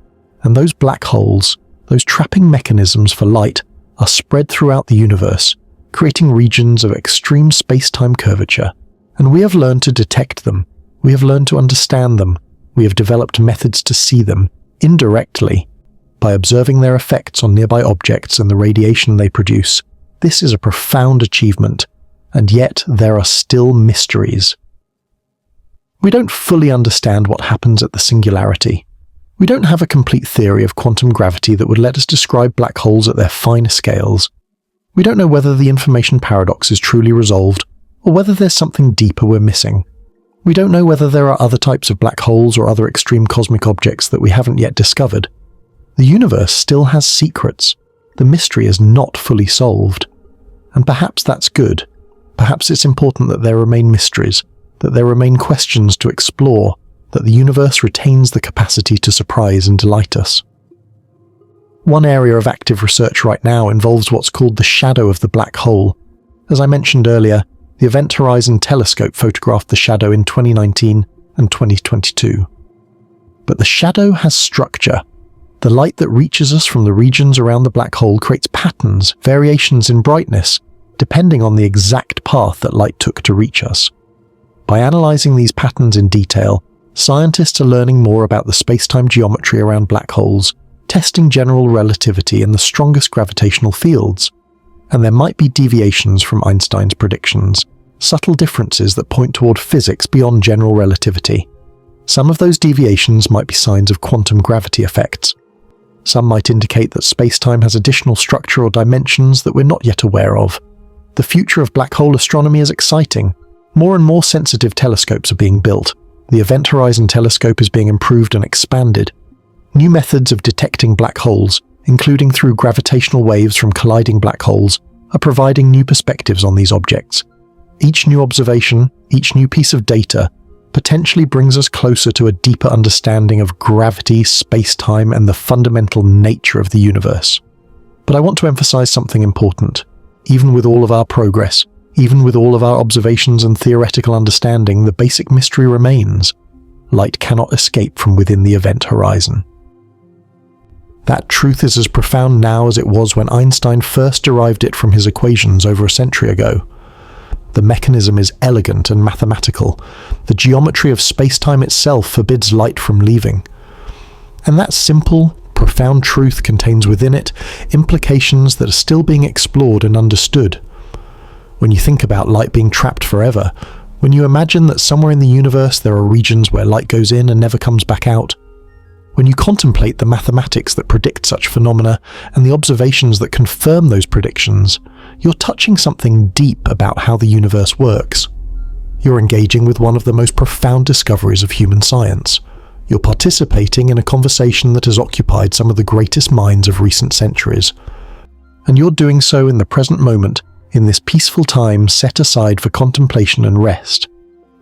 Speaker 1: And those black holes, those trapping mechanisms for light, are spread throughout the universe, creating regions of extreme space-time curvature. And we have learned to detect them. We have learned to understand them. We have developed methods to see them, indirectly, by observing their effects on nearby objects and the radiation they produce. This is a profound achievement, and yet there are still mysteries. We don't fully understand what happens at the singularity. We don't have a complete theory of quantum gravity that would let us describe black holes at their finer scales. We don't know whether the information paradox is truly resolved, or whether there's something deeper we're missing. We don't know whether there are other types of black holes or other extreme cosmic objects that we haven't yet discovered. The universe still has secrets. The mystery is not fully solved. And perhaps that's good. Perhaps it's important that there remain mysteries, that there remain questions to explore, that the universe retains the capacity to surprise and delight us. One area of active research right now involves what's called the shadow of the black hole. As I mentioned earlier, the Event Horizon Telescope photographed the shadow in 2019 and 2022. But the shadow has structure. The light that reaches us from the regions around the black hole creates patterns, variations in brightness, depending on the exact path that light took to reach us. By analyzing these patterns in detail, scientists are learning more about the space-time geometry around black holes, testing general relativity and the strongest gravitational fields. And there might be deviations from Einstein's predictions, subtle differences that point toward physics beyond general relativity. Some of those deviations might be signs of quantum gravity effects. Some might indicate that space-time has additional structure or dimensions that we're not yet aware of. The future of black hole astronomy is exciting. More and more sensitive telescopes are being built. The Event Horizon Telescope is being improved and expanded. New methods of detecting black holes, including through gravitational waves from colliding black holes, are providing new perspectives on these objects. Each new observation, each new piece of data, potentially brings us closer to a deeper understanding of gravity, space-time, and the fundamental nature of the universe. But I want to emphasize something important. Even with all of our progress, even with all of our observations and theoretical understanding, the basic mystery remains. Light cannot escape from within the event horizon. That truth is as profound now as it was when Einstein first derived it from his equations over a century ago. The mechanism is elegant and mathematical. The geometry of space-time itself forbids light from leaving. And that simple, profound truth contains within it implications that are still being explored and understood. When you think about light being trapped forever, when you imagine that somewhere in the universe there are regions where light goes in and never comes back out, when you contemplate the mathematics that predict such phenomena and the observations that confirm those predictions, you're touching something deep about how the universe works. You're engaging with one of the most profound discoveries of human science. You're participating in a conversation that has occupied some of the greatest minds of recent centuries. And you're doing so in the present moment, in this peaceful time set aside for contemplation and rest.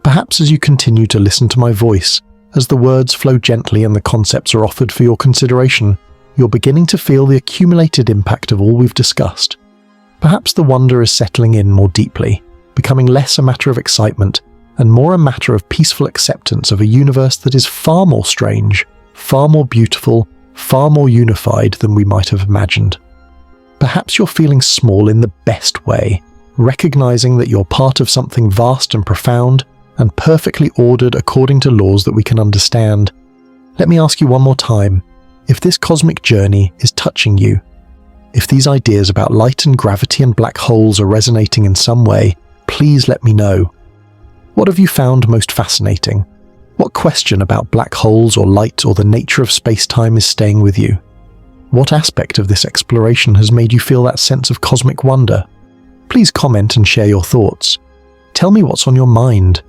Speaker 1: Perhaps as you continue to listen to my voice, as the words flow gently and the concepts are offered for your consideration, you're beginning to feel the accumulated impact of all we've discussed. Perhaps the wonder is settling in more deeply, becoming less a matter of excitement and more a matter of peaceful acceptance of a universe that is far more strange, far more beautiful, far more unified than we might have imagined. Perhaps you're feeling small in the best way, recognizing that you're part of something vast and profound and perfectly ordered according to laws that we can understand. Let me ask you one more time, if this cosmic journey is touching you, if these ideas about light and gravity and black holes are resonating in some way, please let me know. What have you found most fascinating? What question about black holes or light or the nature of space-time is staying with you? What aspect of this exploration has made you feel that sense of cosmic wonder? Please comment and share your thoughts. Tell me what's on your mind.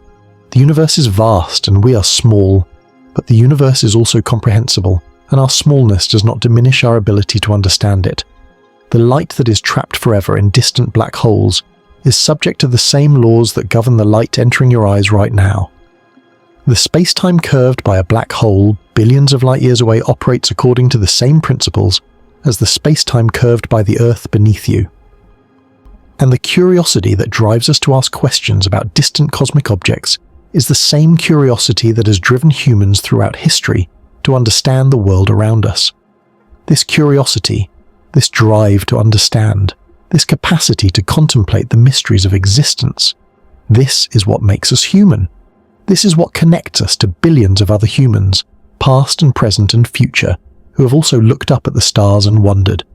Speaker 1: The universe is vast and we are small, but the universe is also comprehensible, and our smallness does not diminish our ability to understand it. The light that is trapped forever in distant black holes is subject to the same laws that govern the light entering your eyes right now. The space-time curved by a black hole billions of light years away operates according to the same principles as the space-time curved by the Earth beneath you. And the curiosity that drives us to ask questions about distant cosmic objects is the same curiosity that has driven humans throughout history to understand the world around us. This curiosity, this drive to understand, this capacity to contemplate the mysteries of existence, this is what makes us human. This is what connects us to billions of other humans, past and present and future, who have also looked up at the stars and wondered.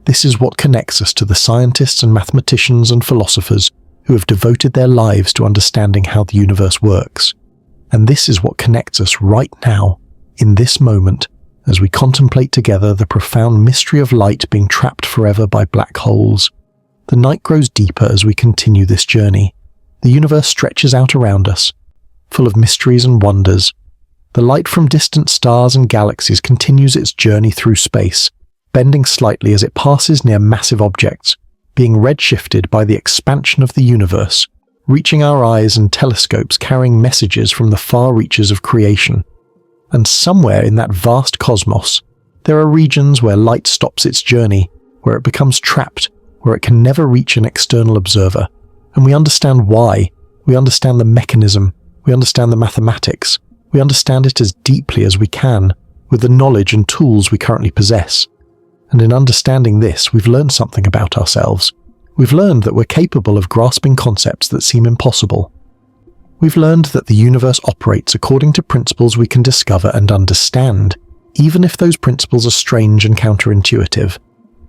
Speaker 1: This is what connects us to the scientists and mathematicians and philosophers who have devoted their lives to understanding how the universe works. And this is what connects us right now, in this moment, as we contemplate together the profound mystery of light being trapped forever by black holes. The night grows deeper as we continue this journey. The universe stretches out around us, full of mysteries and wonders. The light from distant stars and galaxies continues its journey through space, bending slightly as it passes near massive objects, being redshifted by the expansion of the universe, reaching our eyes and telescopes carrying messages from the far reaches of creation. And somewhere in that vast cosmos, there are regions where light stops its journey, where it becomes trapped, where it can never reach an external observer. And we understand why. We understand the mechanism. We understand the mathematics. We understand it as deeply as we can, with the knowledge and tools we currently possess. And in understanding this, we've learned something about ourselves. We've learned that we're capable of grasping concepts that seem impossible. We've learned that the universe operates according to principles we can discover and understand, even if those principles are strange and counterintuitive.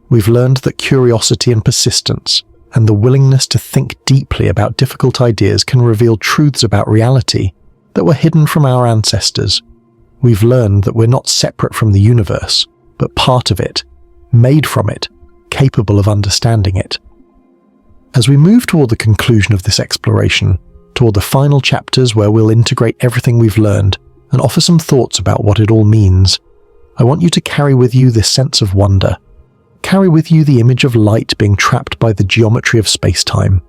Speaker 1: We've learned that curiosity and persistence, and the willingness to think deeply about difficult ideas can reveal truths about reality that were hidden from our ancestors. We've learned that we're not separate from the universe, but part of it, made from it, capable of understanding it. As we move toward the conclusion of this exploration, toward the final chapters where we'll integrate everything we've learned and offer some thoughts about what it all means, I want you to carry with you this sense of wonder. Carry with you the image of light being trapped by the geometry of space-time.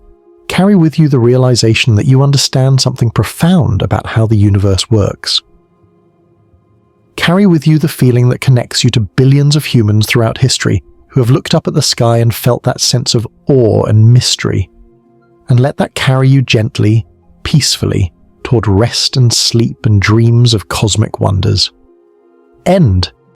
Speaker 1: Carry with you the realization that you understand something profound about how the universe works. Carry with you the feeling that connects you to billions of humans throughout history who have looked up at the sky and felt that sense of awe and mystery. And let that carry you gently, peacefully, toward rest and sleep and dreams of cosmic wonders. End